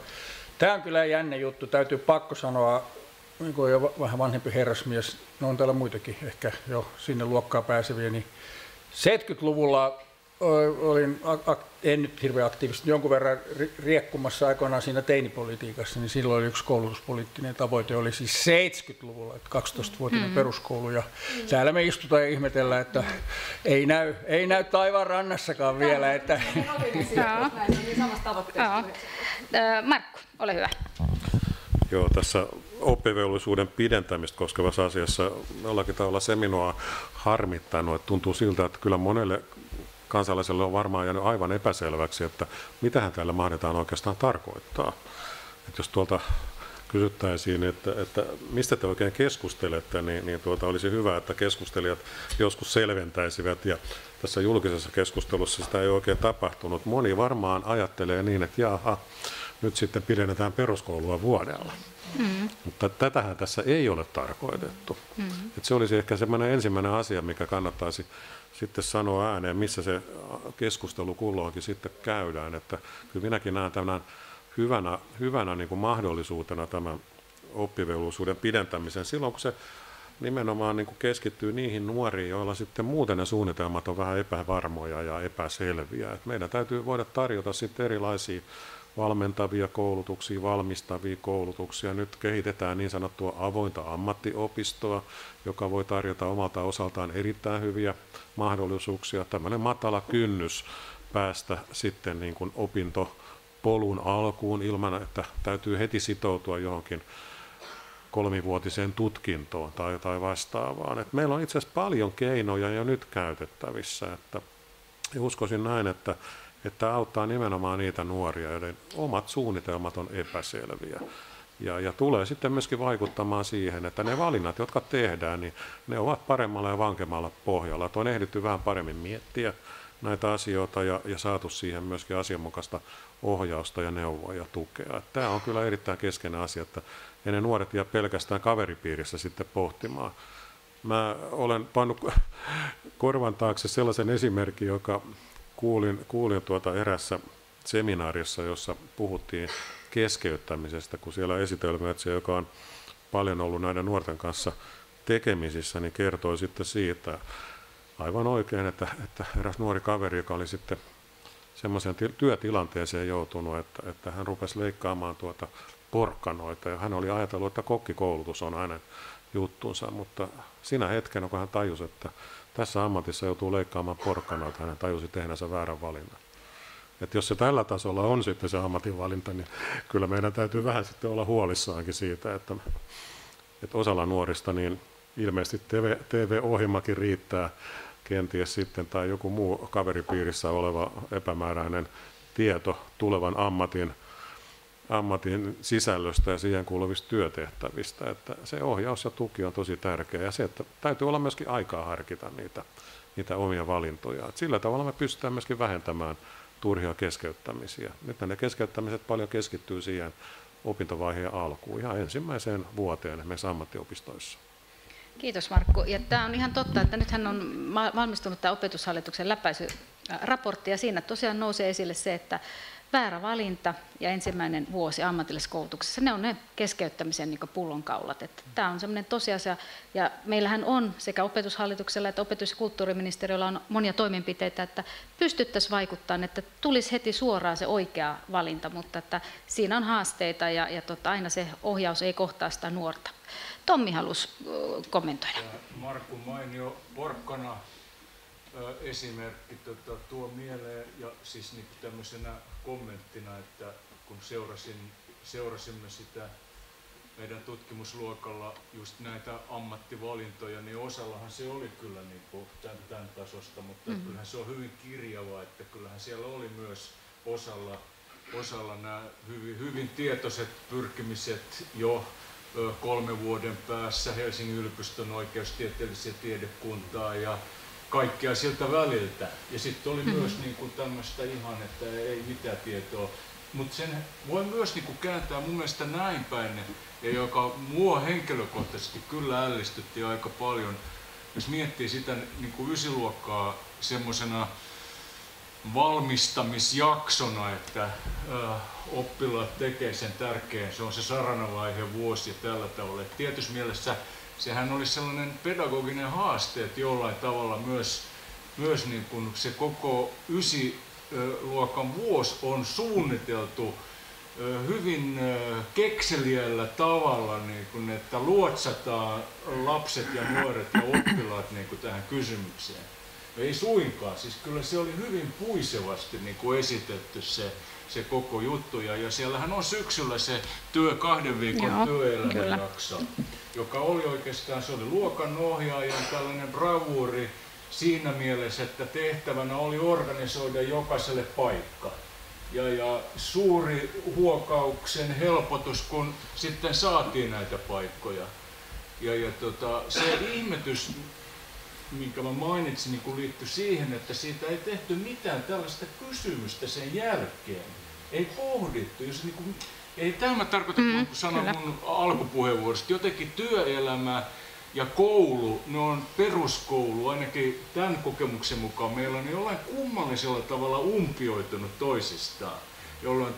tämä on kyllä jännä juttu. Täytyy pakko sanoa, niin kuin jo vähän vanhempi herrasmies, no on täällä muitakin ehkä jo sinne luokkaan pääseviä, niin 70-luvulla en nyt hirveän aktiivisesti, jonkun verran riekkumassa aikoinaan siinä teinipolitiikassa, niin silloin oli yksi koulutuspoliittinen tavoite, oli siis 70-luvulla, että 12-vuotinen peruskoulu, ja täällä me istutaan ja ihmetellään, että ei näy taivaan rannassakaan vielä. Että Markku, ole hyvä. Joo, tässä oppivelvollisuuden pidentämistä koskevassa asiassa jollakin tavalla se minua harmittanut, että tuntuu siltä, että kyllä monelle kansalaiselle on varmaan jäänyt aivan epäselväksi, että mitähän täällä mahdetaan oikeastaan tarkoittaa. Että jos tuolta kysyttäisiin, että mistä te oikein keskustelette, niin olisi hyvä, että keskustelijat joskus selventäisivät. Ja tässä julkisessa keskustelussa sitä ei oikein tapahtunut. Moni varmaan ajattelee niin, että jaha, nyt sitten pidennetään peruskoulua vuodella. Mutta tätähän tässä ei ole tarkoitettu. Että se olisi ehkä semmoinen ensimmäinen asia, mikä kannattaisi sitten sanoa ääneen, missä se keskustelu kulloinkin sitten käydään. Että kyllä minäkin näen tämän hyvänä niin kuin mahdollisuutena tämän oppivelvollisuuden pidentämisen silloin, kun se nimenomaan niin kuin keskittyy niihin nuoriin, joilla sitten muuten ne suunnitelmat on vähän epävarmoja ja epäselviä. Et meidän täytyy voida tarjota sitten erilaisia valmentavia koulutuksia, valmistavia koulutuksia. Nyt kehitetään niin sanottua avointa ammattiopistoa, joka voi tarjota omalta osaltaan erittäin hyviä mahdollisuuksia. Tällainen matala kynnys päästä sitten niin kuin opintopolun alkuun ilman, että täytyy heti sitoutua johonkin 3-vuotiseen tutkintoon tai vastaavaan. Et meillä on itse asiassa paljon keinoja jo nyt käytettävissä. Ja uskoisin näin, että auttaa nimenomaan niitä nuoria, joiden omat suunnitelmat on epäselviä. Ja tulee sitten myöskin vaikuttamaan siihen, että ne valinnat, jotka tehdään, niin ne ovat paremmalla ja vankemmalla pohjalla. Että on ehditty vähän paremmin miettiä näitä asioita ja saatu siihen myöskin asianmukaista ohjausta ja neuvoa ja tukea. Että tämä on kyllä erittäin keskeinen asia, että ei ne nuoret jää pelkästään kaveripiirissä sitten pohtimaan. Mä olen pannut korvan taakse sellaisen esimerkin, joka kuulin erässä seminaarissa, jossa puhuttiin keskeyttämisestä, kun siellä esitelmöitsijä, joka on paljon ollut näiden nuorten kanssa tekemisissä, niin kertoi sitten siitä aivan oikein, että eräs nuori kaveri, joka oli sitten semmoiseen työtilanteeseen joutunut, että hän rupesi leikkaamaan porkkanoita, ja hän oli ajatellut, että kokkikoulutus on hänen juttunsa, mutta siinä hetkenä, kun hän tajusi, että tässä ammatissa joutuu leikkaamaan porkkanoita, hän tajusi tehneensä väärän valinnan. Että jos se tällä tasolla on sitten se ammatinvalinta, niin kyllä meidän täytyy vähän sitten olla huolissaankin siitä, että osalla nuorista niin ilmeisesti TV-ohjelmakin riittää kenties sitten, tai joku muu kaveripiirissä oleva epämääräinen tieto tulevan ammatin ammatin sisällöstä ja siihen kuuluvista työtehtävistä. Että se ohjaus ja tuki on tosi tärkeää ja se, että täytyy olla myöskin aikaa harkita niitä omia valintoja. Et sillä tavalla me pystytään myöskin vähentämään turhia keskeyttämisiä. Nyt ne keskeyttämiset paljon keskittyy siihen opintovaiheen alkuun, ihan ensimmäiseen vuoteen esimerkiksi ammattiopistoissa. Kiitos Markku. Ja tämä on ihan totta, että nythän on valmistunut tämä Opetushallituksen läpäisyraportti ja siinä tosiaan nousee esille se, että väärä valinta ja ensimmäinen vuosi ammatillisessa koulutuksessa, ne on ne keskeyttämisen niin pullonkaulat. Että tämä on semmoinen tosiasia ja meillähän on sekä Opetushallituksella että opetus- ja kulttuuriministeriöllä on monia toimenpiteitä, että pystyttäisiin vaikuttamaan, että tulisi heti suoraan se oikea valinta, mutta että siinä on haasteita ja aina se ohjaus ei kohtaa sitä nuorta. Tommi halusi kommentoida. Markku mainio porkkana esimerkki tuo mieleen ja siis niin tämmöisenä kommenttina, että kun seurasimme sitä meidän tutkimusluokalla just näitä ammattivalintoja, niin osallahan se oli kyllä niin tämän tasosta, mutta kyllähän se on hyvin kirjava, että kyllähän siellä oli myös osalla nämä hyvin tietoiset pyrkimiset jo 3 vuoden päässä Helsingin yliopiston oikeustieteelliseen tiedekuntaa ja kaikkea siltä väliltä. Ja sitten oli myös niin kuin tämmöistä ihan, että ei mitään tietoa. Mutta sen voi myös niin kuin kääntää mun mielestä näin päin, ja joka mua henkilökohtaisesti kyllä ällistytti aika paljon. Jos miettii sitä niin kuin 9-luokkaa semmoisena valmistamisjaksona, että oppilaat tekee sen tärkeän, se on se saranavaihe vuosi ja tällä tavalla. Et tietyssä mielessä sehän oli sellainen pedagoginen haaste, että jollain tavalla myös niin kuin se koko 9-luokan vuosi on suunniteltu hyvin kekseliällä tavalla, niin kuin, että luotsataan lapset ja nuoret ja oppilaat niin kuin tähän kysymykseen. Ei suinkaan, siis kyllä se oli hyvin puisevasti niin kuin esitetty se koko juttu ja siellähän on syksyllä se 2 viikon työelämäjakso, joka oli oikeastaan, se oli luokanohjaajan tällainen bravuuri siinä mielessä, että tehtävänä oli organisoida jokaiselle paikka. Ja suuri huokauksen helpotus, kun sitten saatiin näitä paikkoja. Se ihmetys, minkä mä mainitsin, niin liittyi siihen, että siitä ei tehty mitään tällaista kysymystä sen jälkeen. Ei pohdittu. Ei tämä tarkoita, kun sanoin mun alkupuheenvuorosta, jotenkin työelämä ja koulu, ne on peruskoulu, ainakin tämän kokemuksen mukaan meillä on jollain kummallisella tavalla umpioitunut toisistaan. Jolloin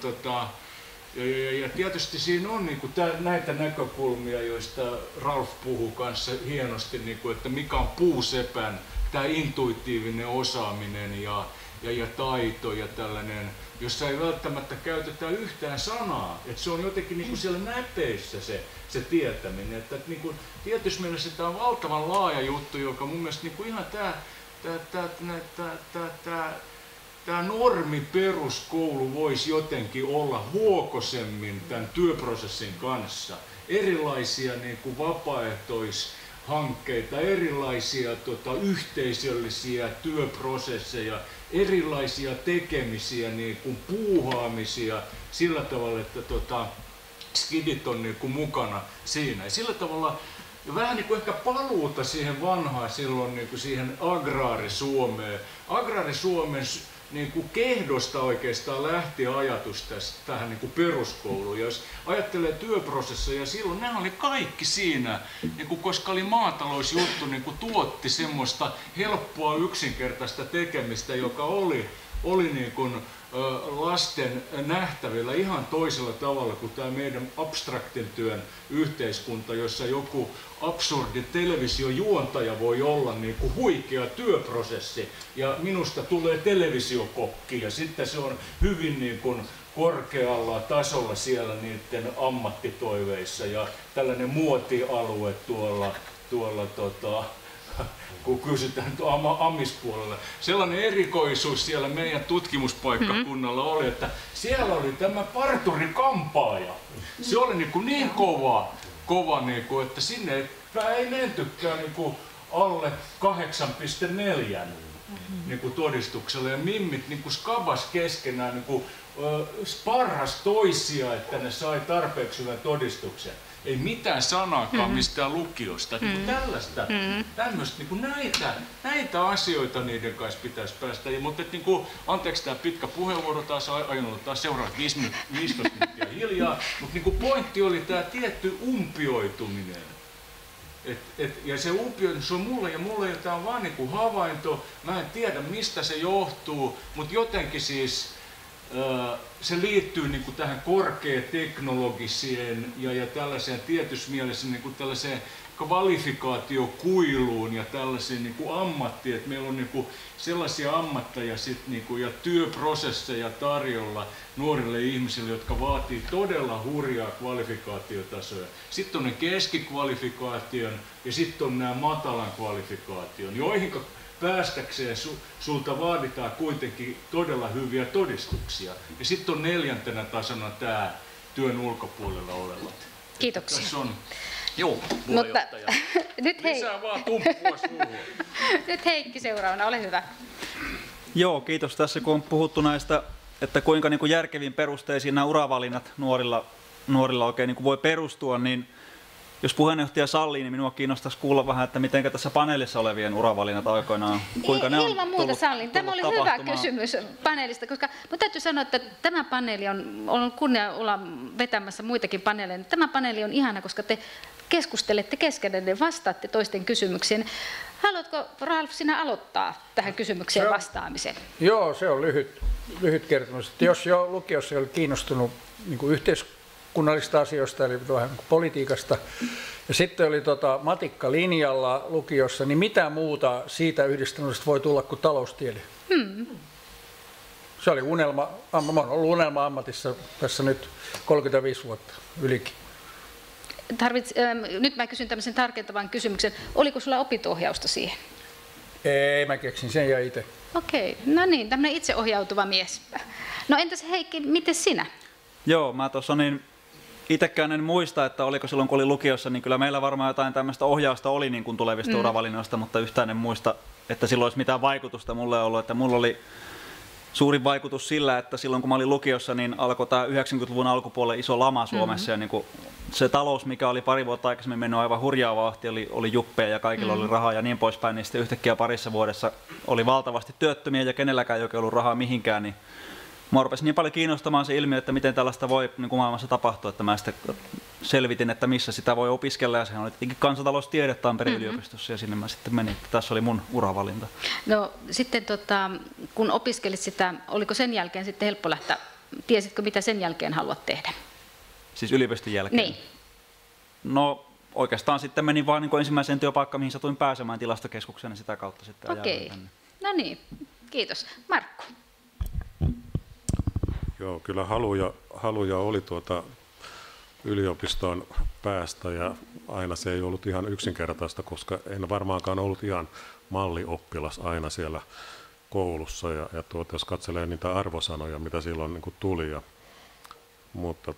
ja tietysti siinä on niin kuin näitä näkökulmia, joista Ralf puhuu kanssa hienosti, niin kuin, että mikä on puusepän, tämä intuitiivinen osaaminen ja taito ja tällainen, jossa ei välttämättä käytetä yhtään sanaa, että se on jotenkin niin kuin siellä näpeissä se tietäminen. Että niin kuin, tietysti mielessä tämä on valtavan laaja juttu, joka mun mielestä niin kuin ihan tämä normi peruskoulu voisi jotenkin olla huokosemmin tämän työprosessin kanssa. Erilaisia niin kuin vapaaehtoishankkeita, erilaisia yhteisöllisiä työprosesseja, erilaisia tekemisiä, niin kuin puuhaamisia sillä tavalla, että skidit on niin kuin mukana siinä. Ja sillä tavalla vähän niin kuin ehkä paluuta siihen vanhaan silloin niin kuin siihen agraarisuomeen. Agraarisuomen niin kuin kehdosta oikeastaan lähti ajatus tähän niin kuin peruskouluun. Ja jos ajattelee työprosesseja, silloin nämä oli kaikki siinä, niin kuin, koska oli maatalousjuttu, niin kuin tuotti semmoista helppoa yksinkertaista tekemistä, joka oli niin kuin, lasten nähtävillä ihan toisella tavalla kuin tämä meidän abstraktin työn yhteiskunta, jossa joku absurdi televisiojuontaja voi olla niin kuin huikea työprosessi ja minusta tulee televisiokokki ja sitten se on hyvin niin kuin korkealla tasolla siellä niiden ammattitoiveissa ja tällainen muotialue tuolla kun kysytään amispuolella. Sellainen erikoisuus siellä meidän tutkimuspaikkakunnalla oli, että siellä oli tämä parturikampaaja. Se oli niin kova että sinne ei mentykään alle 8,4 todistuksella ja mimmit skabas keskenään sparras toisia, että ne sai tarpeeksi hyvän todistuksen. Ei mitään sanaakaan mistään lukiosta. Tällaista, tämmöistä, näitä asioita niiden kanssa pitäisi päästä. Mutta anteeksi tämä pitkä puheenvuoro, taas aion taas seuraavat 15 minuuttia hiljaa. Mutta pointti oli tämä tietty umpioituminen. Ja se umpioituminen, se on mulle tämä on vaan havainto. Mä en tiedä mistä se johtuu, mutta jotenkin siis se liittyy tähän korkeateknologiseen ja tällaiseen tietyssä mielessä tällaiseen kvalifikaatiokuiluun ja tällaiseen ammattiin, että meillä on sellaisia ammatteja ja työprosesseja tarjolla nuorille ihmisille, jotka vaatii todella hurjaa kvalifikaatiotasoja. Sitten on ne keskikvalifikaation ja sitten on nämä matalan kvalifikaation, joihin päästäkseen sulta vaaditaan kuitenkin todella hyviä todistuksia. Ja sitten on 4. tasona tämä työn ulkopuolella olevat. Kiitoksia. Tässä on mutta nyt lisää vaan tumppua suuhun. Nyt Heikki seuraavana, ole hyvä. Joo, kiitos. Tässä kun on puhuttu näistä, että kuinka järkeviin perusteisiin nämä uravalinnat nuorilla oikein voi perustua, niin jos puheenjohtaja sallii, niin minua kiinnostaisi kuulla vähän, että miten tässä paneelissa olevien uravalinnat aikoinaan, kuinka ne on ilman muuta sallin. Tämä oli hyvä kysymys paneelista, koska minun täytyy sanoa, että tämä paneeli on kunnia olla vetämässä muitakin paneeleja. Tämä paneeli on ihana, koska te keskustelette keskenään, vastaatte toisten kysymyksiin. Haluatko, Ralf, sinä aloittaa tähän kysymykseen vastaamisen? Joo, se on lyhyt kertomus. Että jos jo lukiossa oli kiinnostunut yhteiskunnallisista asioista, eli vähän politiikasta, ja sitten oli matikkalinjalla lukiossa, niin mitä muuta siitä yhdistämisestä voi tulla kuin taloustiede? Se oli unelma. Mä olen ollut unelma-ammatissa tässä nyt 35 vuotta ylikin. Nyt mä kysyn tämmöisen tarkentavan kysymyksen. Oliko sulla opinto-ohjausta siihen? Ei, mä keksin sen ja itse. Okei, no niin, tämmöinen itseohjautuva mies. No entäs Heikki, miten sinä? Joo, mä tuossa itsekään en muista, että oliko silloin kun oli lukiossa, niin kyllä meillä varmaan jotain tämmöistä ohjausta oli tulevista uravalinnoista, mutta yhtään en muista, että silloin olisi mitään vaikutusta mulle ollut. Että mulla oli suuri vaikutus sillä, että silloin kun mä olin lukiossa, niin alkoi tämä 90-luvun alkupuolella iso lama Suomessa. Ja se talous, mikä oli pari vuotta aikaisemmin mennyt aivan hurjaa vauhtia, oli juppeja ja kaikilla oli rahaa ja niin poispäin, niin sitten yhtäkkiä parissa vuodessa oli valtavasti työttömiä ja kenelläkään ei oikein ollut rahaa mihinkään. Niin mua rupesi niin paljon kiinnostamaan se ilmiö, että miten tällaista voi maailmassa tapahtua, että mä sitten selvitin, että missä sitä voi opiskella, ja sehän oli tietenkin kansantaloustiede Tampereen yliopistossa, ja sinne mä sitten menin. Tässä oli mun uravalinta. No sitten kun opiskelit sitä, oliko sen jälkeen sitten helppo lähteä, tiesitkö mitä sen jälkeen haluat tehdä? Siis yliopiston jälkeen? Niin. No oikeastaan sitten menin vaan ensimmäiseen työpaikkaan, mihin satuin pääsemään tilastokeskukseen, ja sitä kautta sitten Okei. No niin, kiitos. Markku. Joo, kyllä haluja oli yliopistoon päästä ja aina se ei ollut ihan yksinkertaista, koska en varmaankaan ollut ihan mallioppilas aina siellä koulussa ja jos katselee niitä arvosanoja, mitä silloin tuli. Mutta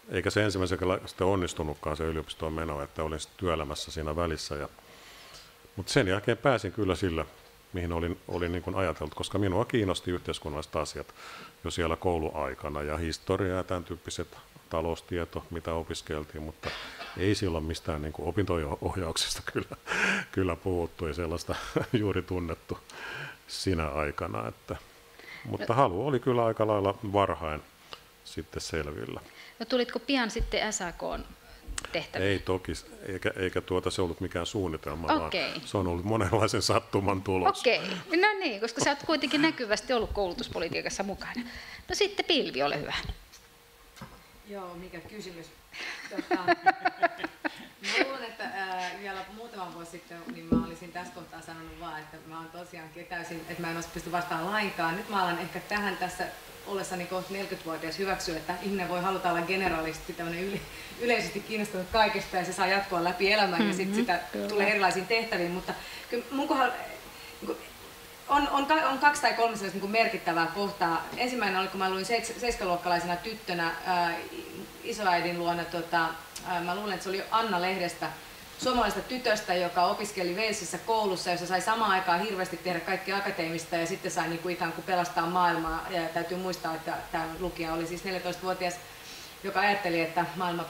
eikä se ensimmäisellä sitten onnistunutkaan se yliopistoon meno, että olin työelämässä siinä välissä. Mutta sen jälkeen pääsin kyllä sillä, mihin olin ajatellut, koska minua kiinnosti yhteiskunnalliset asiat jo siellä kouluaikana ja historia ja tämän tyyppiset taloustieto, mitä opiskeltiin, mutta ei silloin mistään opinto-ohjauksesta kyllä puhuttu, ei sellaista juuri tunnettu sinä aikana. Mutta halu oli kyllä aika lailla varhain sitten selvillä. No tulitko pian sitten SAK:n tehtäviin? Ei toki, eikä se ollut mikään suunnitelma, vaan se on ollut monenlaisen sattuman tulos. Okei, no niin, koska sä oot kuitenkin näkyvästi ollut koulutuspolitiikassa mukana. No sitten Pilvi, ole hyvä. Joo, mikä kysymys. Mä luulen, että vielä muutama vuosi sitten niin mä olisin tässä kohtaa sanonut vaan, että mä oon tosiaankin täysin, että mä en olisi pysty vastaamaan lainkaan. Nyt mä alan ehkä tähän tässä ollessani kohta 40-vuotias hyväksyä, että ihminen voi haluta olla generalisti, tämmöinen yleisesti kiinnostunut kaikesta ja se saa jatkoa läpi elämän ja sitten sitä tulee erilaisiin tehtäviin, mutta kyllä mun kohdalla on 2 tai 3 merkittävää kohtaa. Ensimmäinen oli, kun mä luin 7-luokkalaisena tyttönä isoäidin luona, mä luulen, että se oli Anna-lehdestä suomalaisesta tytöstä, joka opiskeli Walesissa koulussa, jossa sai samaan aikaan hirveästi tehdä kaikkea akateemista ja sitten sai niin kuin ikään kuin pelastaa maailmaa. Ja täytyy muistaa, että tämä lukija oli siis 14-vuotias, joka ajatteli, että maailma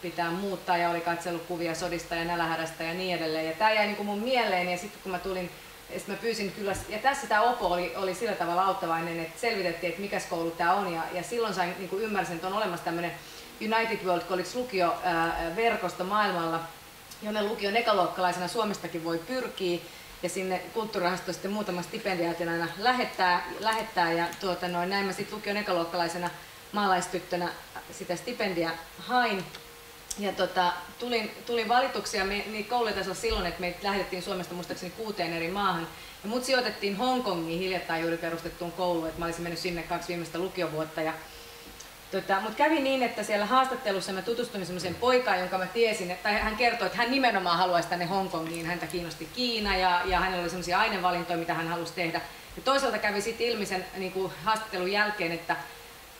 pitää muuttaa ja oli katsellut kuvia sodista ja nälänhädästä ja niin edelleen. Ja tämä jäi niin kuin mun mieleeni ja sitten kun mä tulin, ja mä pyysin kyllä, ja tässä tämä Opo oli sillä tavalla auttavainen, että selvitettiin, että mikäs koulu tämä on ja silloin sain, niin kuin ymmärsin, että on olemassa tämmöinen United World College lukioverkosto maailmalla, jonne lukion ekaluokkalaisena Suomestakin voi pyrkiä ja sinne kulttuurirahasto sitten muutama stipendiaatin aina lähettää ja näin mä sitten lukion ekaluokkalaisena maalaistyttönä sitä stipendia hain. Ja tulin valituksia niin koulutasolla silloin, että meitä lähetettiin Suomesta muistaakseni 6 eri maahan. Ja mut sijoitettiin Hongkongiin hiljattain juuri perustettuun kouluun, että mä olisin mennyt sinne 2 viimeistä lukiovuotta. Mutta kävi niin, että siellä haastattelussa mä tutustuin semmoiseen poikaan, jonka mä tiesin, että hän kertoi, että hän nimenomaan haluaisi tänne Hongkongiin. Häntä kiinnosti Kiina ja hänellä oli semmoisia ainevalintoja, mitä hän halusi tehdä. Ja toisaalta kävi sitten ilmi sen niin kuin haastattelun jälkeen, että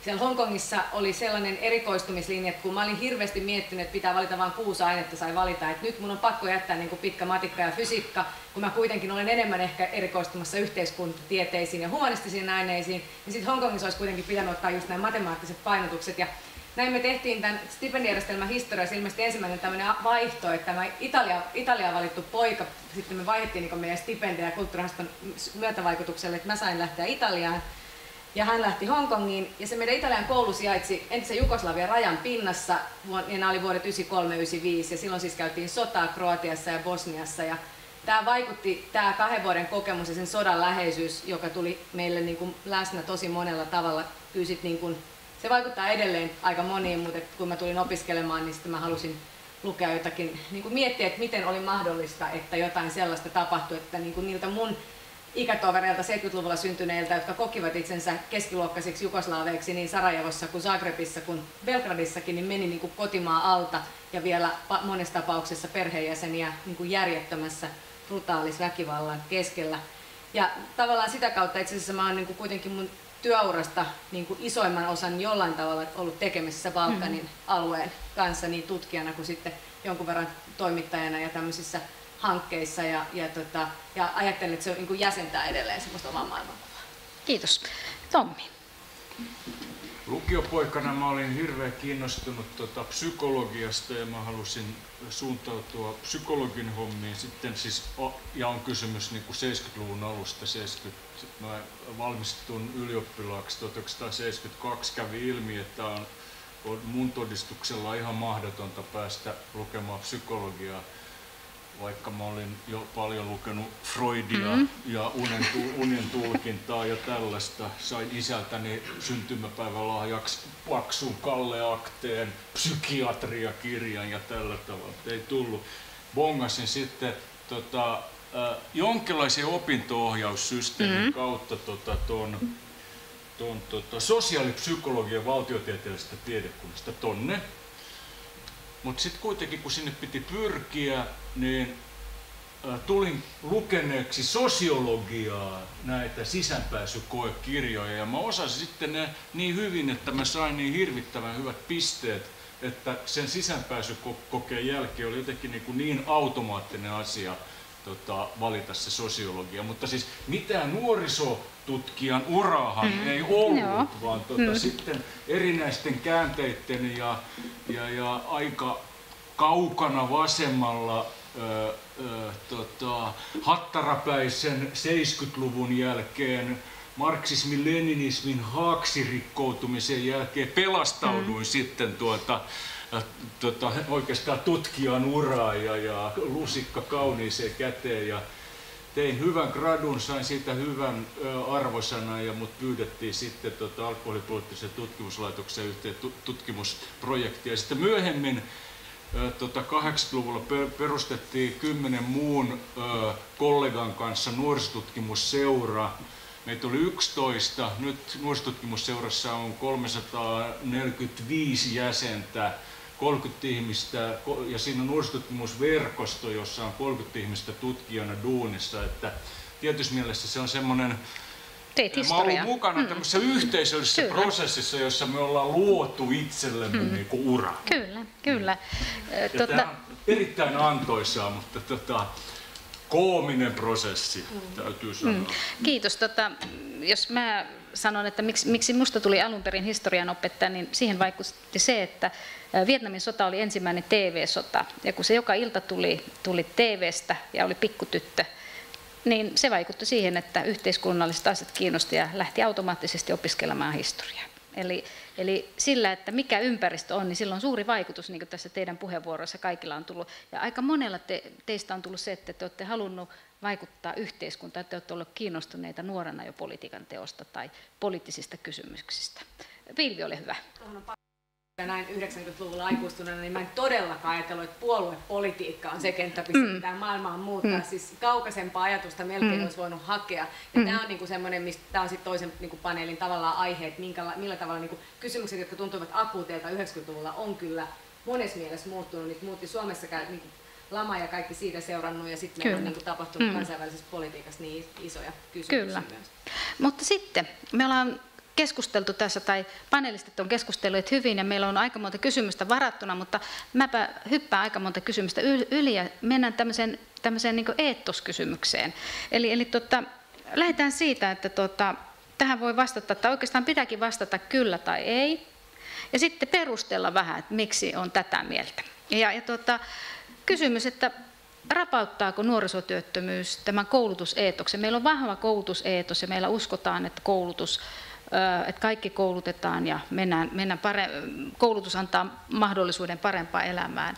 siellä Hongkongissa oli sellainen erikoistumislinja, että kun mä olin hirveästi miettinyt, että pitää valita vain 6 ainetta, sai valita, että nyt mun on pakko jättää niin kuin pitkä matikka ja fysiikka, kun mä kuitenkin olen enemmän ehkä erikoistumassa yhteiskuntatieteisiin ja humanistisiin aineisiin, niin sitten Hongkongissa olisi kuitenkin pitänyt ottaa just nämä matemaattiset painotukset. Ja näin me tehtiin tämän stipendijärjestelmän historiassa ilmeisesti ensimmäinen tämmöinen vaihto, että tämä Italiaan valittu poika, sitten me vaihdettiin niin meidän stipendejä ja kulttuurihaston myötävaikutukselle, että mä sain lähteä Italiaan. Ja hän lähti Hongkongiin ja se meidän Italian koulu sijaitsi entisen Jugoslavian rajan pinnassa ja nämä oli vuodet 93-95 ja silloin siis käytiin sotaa Kroatiassa ja Bosniassa ja tämä vaikutti, tämä 2 vuoden kokemus ja sen sodan läheisyys, joka tuli meille niin kuin läsnä tosi monella tavalla, niin kuin, se vaikuttaa edelleen aika moniin, mutta kun mä tulin opiskelemaan, niin sitten mä halusin lukea jotakin, niin kuin miettiä, että miten oli mahdollista, että jotain sellaista tapahtui, että niin kuin niiltä mun ikätovereilta 70-luvulla syntyneiltä, jotka kokivat itsensä keskiluokkaisiksi jugoslaaveiksi niin Sarajevossa kuin Zagrebissa kuin Belgradissakin, niin meni niin kuin kotimaa alta ja vielä monessa tapauksessa perheenjäseniä niin kuin järjettömässä brutaalissa väkivallan keskellä. Ja tavallaan sitä kautta itse asiassa mä oon niin kuin kuitenkin mun työurasta niin kuin isoimman osan jollain tavalla ollut tekemisissä Balkanin alueen kanssa niin tutkijana kuin sitten jonkun verran toimittajana ja tämmöisissä hankkeissa ja ajattelen, että se niin kuin jäsentää edelleen semmoista omaa maailmankuvaa. Kiitos. Tommi. Lukiopoikana mä olin hirveän kiinnostunut psykologiasta ja mä halusin suuntautua psykologin hommiin sitten siis, ja on kysymys niin kuin 70-luvun alusta, mä valmistun ylioppilaaksi 1972, kävi ilmi, että on mun todistuksella ihan mahdotonta päästä lukemaan psykologiaa. Vaikka mä olin jo paljon lukenut Freudia ja unen tulkintaa ja tällaista, sain isältäni syntymäpäivälahjaksi paksun Kalle Akteen psykiatriakirjan ja tällä tavalla, ei tullut. Bongasin sitten jonkinlaisen opinto-ohjaussysteemin kautta sosiaalipsykologian valtiotieteellisestä tiedekunnasta tonne. Mutta sitten kuitenkin kun sinne piti pyrkiä, niin tulin lukeneeksi sosiologiaa, näitä sisäänpääsykoekirjoja ja mä osasin sitten ne niin hyvin, että mä sain niin hirvittävän hyvät pisteet, että sen sisäänpääsykokeen jälkeen oli jotenkin niin automaattinen asia valita se sosiologia, mutta siis mitään nuorisotutkijan uraahan ei ollut, vaan sitten erinäisten käänteiden ja aika kaukana vasemmalla hattarapäisen 70-luvun jälkeen marksismin-leninismin haaksirikkoutumisen jälkeen pelastauduin sitten oikeastaan tutkijan uraa ja lusikka kauniiseen käteen ja tein hyvän gradun, sain siitä hyvän arvosanan ja mut pyydettiin sitten alkoholipoliittisen tutkimuslaitoksen yhteen tutkimusprojektia. Sitten myöhemmin 80-luvulla perustettiin 10 muun kollegan kanssa nuorisotutkimusseura. Meitä oli 11, nyt nuorisotutkimusseurassa on 345 jäsentä, 30 ihmistä ja siinä on nuorisotutkimusverkosto, jossa on 30 ihmistä tutkijana duunissa. Että tietysti mielessä se on semmoinen, mä olen mukana tämmöisessä yhteisöllisessä prosessissa, jossa me ollaan luotu itsellemme niinku ura. Kyllä. Tämä on erittäin antoisaa, mutta koominen prosessi, täytyy sanoa. Kiitos. Jos mä sanon, että miksi musta tuli alun perin historianopettaja, niin siihen vaikutti se, että Vietnamin sota oli ensimmäinen TV-sota. Ja kun se joka ilta tuli TV:stä ja oli pikkutyttö, niin se vaikutti siihen, että yhteiskunnalliset asiat kiinnosti ja lähti automaattisesti opiskelemaan historiaa. Eli sillä, että mikä ympäristö on, niin sillä on suuri vaikutus, niin kuin tässä teidän puheenvuoroissa kaikilla on tullut. Ja aika monella teistä on tullut se, että te olette halunnut vaikuttaa yhteiskuntaan, että te olette olleet kiinnostuneita nuorena jo politiikan teosta tai poliittisista kysymyksistä. Pilvi, ole hyvä. Näin 90-luvulla aikuistuneena, niin mä en todellakaan ajatellut, että puoluepolitiikka on se kenttä, missä pitää maailmaa muuttaa. Siis kaukaisempaa ajatusta melkein olisi voinut hakea. Ja tämä on niinku semmoinen, mistä tämä on sitten toisen niinku paneelin tavallaan aihe, että millä tavalla niinku kysymykset, jotka tuntuivat akuuteilta 90-luvulla, on kyllä monessa mielessä muuttunut. Niitä muutti Suomessa niinku lama ja kaikki siitä seurannut, ja sitten meillä on niinku tapahtunut kansainvälisessä politiikassa niin isoja kysymyksiä myös. Mutta sitten me ollaan keskusteltu tässä, tai panelistit on keskustelleet hyvin, ja meillä on aika monta kysymystä varattuna, mutta mäpä hyppään aika monta kysymystä yli ja mennään tämmöiseen niin kuin eettoskysymykseen. Eli lähdetään siitä, että tähän voi vastata, tai oikeastaan pitääkin vastata kyllä tai ei, ja sitten perustella vähän, että miksi on tätä mieltä. Kysymys, että rapauttaako nuorisotyöttömyys tämän koulutuseetoksen? Meillä on vahva koulutuseetos ja meillä uskotaan, että että kaikki koulutetaan ja koulutus antaa mahdollisuuden parempaan elämään.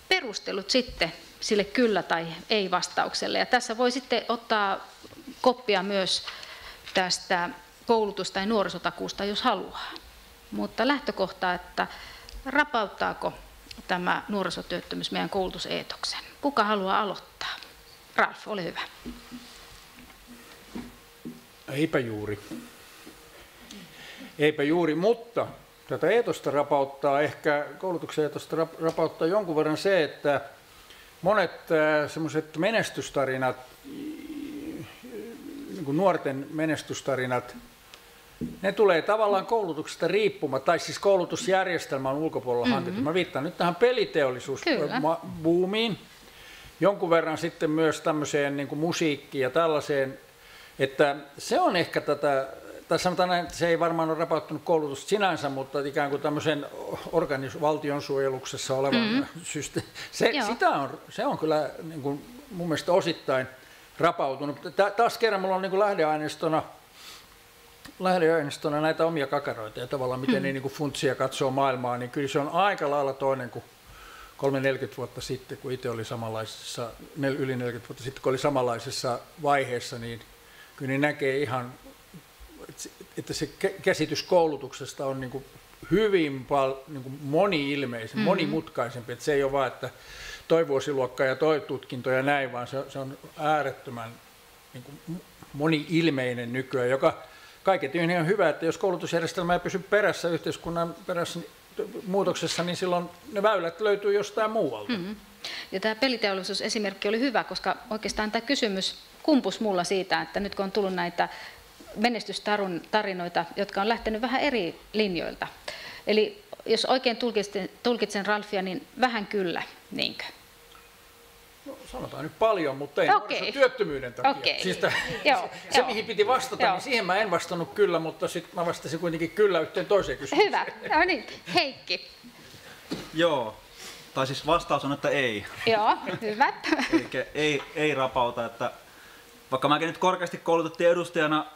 Perustelut sitten sille kyllä tai ei vastaukselle. Ja tässä voi sitten ottaa koppia myös tästä koulutus- tai nuorisotakuusta, jos haluaa. Mutta lähtökohta, että rapauttaako tämä nuorisotyöttömyys meidän koulutuseetoksen? Kuka haluaa aloittaa? Ralf, ole hyvä. Eipä juuri, mutta tätä eetosta rapauttaa, ehkä koulutuksen eetosta rapauttaa jonkun verran se, että monet semmoiset menestystarinat, niin kuin nuorten menestystarinat, ne tulee tavallaan koulutuksesta riippumatta, tai siis koulutusjärjestelmän ulkopuolella hankittu. Mä viittaan nyt tähän peliteollisuusbuumiin, jonkun verran sitten myös tämmöiseen niin kuin musiikkiin ja tällaiseen, että se on ehkä tai sanotaan näin, että se ei varmaan ole rapauttanut koulutusta sinänsä, mutta ikään kuin tämmöisen valtion suojeluksessa olevan systeemi. Se on kyllä niin kuin mun mielestä osittain rapautunut. Taas kerran mulla on niin kuin lähdeaineistona näitä omia kakaroita ja tavallaan miten ne niin kuin funtsia katsoo maailmaa, niin kyllä se on aika lailla toinen kuin 30-40 vuotta sitten, kun itse oli yli 40 vuotta sitten, kun oli samanlaisessa vaiheessa, niin kyllä niin näkee ihan, että se käsitys koulutuksesta on niin kuin hyvin niin kuin moni-ilmeisen, monimutkaisempi. Että se ei ole vain, että toi vuosiluokka ja toi tutkinto ja näin, vaan se on äärettömän niin kuin moni-ilmeinen nykyään, joka kaiketi on hyvä, että jos koulutusjärjestelmä ei pysy perässä yhteiskunnan perässä muutoksessa, niin silloin ne väylät löytyy jostain muualta. Ja tämä peliteollisuusesimerkki oli hyvä, koska oikeastaan tämä kysymys kumpus mulla siitä, että nyt kun on tullut näitä menestystarinoita, jotka on lähtenyt vähän eri linjoilta. Eli jos oikein tulkitsen Ralfia, niin vähän kyllä, niinkö? No, sanotaan nyt paljon, mutta ei nuorisotyöttömyyden takia. Siis se, mihin piti vastata, niin siihen mä en vastannut kyllä, mutta sitten mä vastasin kuitenkin kyllä yhteen toiseen kysymykseen. Hyvä, no niin. Heikki. Joo, tai siis vastaus on, että ei. Joo, hyvä. Eli ei rapauta, että vaikka mäkin nyt korkeasti koulutettujen edustajana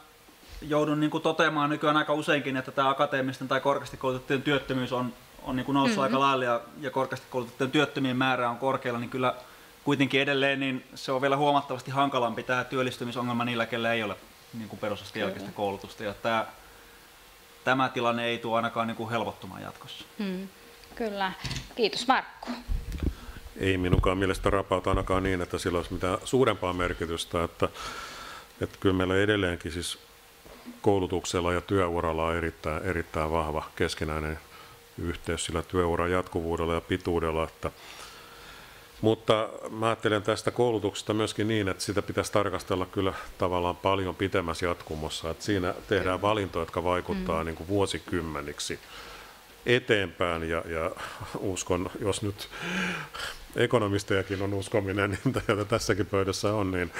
joudun niin kuin toteamaan nykyään aika useinkin, että tämä akateemisten tai korkeasti koulutettujen työttömyys on niin kuin noussut aika lailla ja korkeasti koulutettujen työttömien määrä on korkealla, niin kyllä kuitenkin edelleen niin se on vielä huomattavasti hankalampi tämä työllistymisongelma niillä, kellä ei ole niin kuin perusasteen jälkeistä koulutusta. Ja tämä tilanne ei tule ainakaan niin kuin helpottumaan jatkossa. Kyllä. Kiitos, Markku. Ei minunkaan mielestä rapauta ainakaan niin, että sillä olisi mitään suurempaa merkitystä. Että kyllä meillä edelleenkin siis koulutuksella ja työuralla on erittäin vahva keskinäinen yhteys sillä työuran jatkuvuudella ja pituudella. Mutta mä ajattelen tästä koulutuksesta myöskin niin, että sitä pitäisi tarkastella kyllä tavallaan paljon pitemmässä jatkumossa. Että siinä tehdään valintoja, jotka vaikuttaa niin kuin vuosikymmeniksi. eteenpäin ja uskon, jos nyt ekonomistejakin on uskominen, niin tässäkin pöydässä on, niin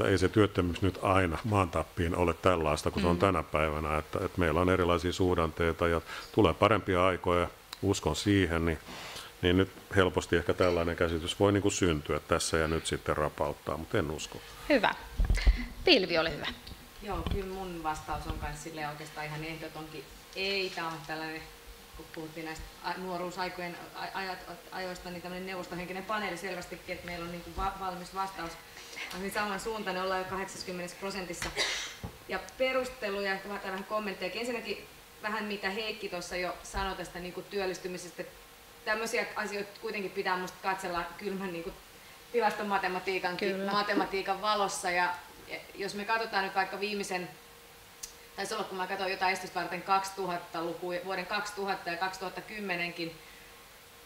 ei se työttömyys nyt aina maantappiin ole tällaista kuin se on tänä päivänä, että meillä on erilaisia suhdanteita ja tulee parempia aikoja, uskon siihen, niin nyt helposti ehkä tällainen käsitys voi niin kuin syntyä tässä ja nyt sitten rapauttaa, mutta en usko. Hyvä. Pilvi, ole hyvä. Joo, kyllä mun vastaus on myös silleen oikeastaan ihan ehdotonkin ei. Tämä on tällainen, kun puhuttiin näistä nuoruusaikojen ajoista, niin tämmöinen neuvostohenkinen paneeli selvästikin, että meillä on niin kuin valmis vastaus. On niin samansuuntainen, ollaan jo 80%. Ja perusteluja tai vähän kommentteja. Ensinnäkin vähän mitä Heikki tuossa jo sanoi tästä niin kuin työllistymisestä. Tämmöisiä asioita kuitenkin pitää musta katsella kylmän niin kuin matematiikan valossa. Ja jos me katsotaan nyt vaikka viimeisen, taisi olla kun mä katsoin jotain esitystä varten 2000-lukuja, vuoden 2000 ja 2010kin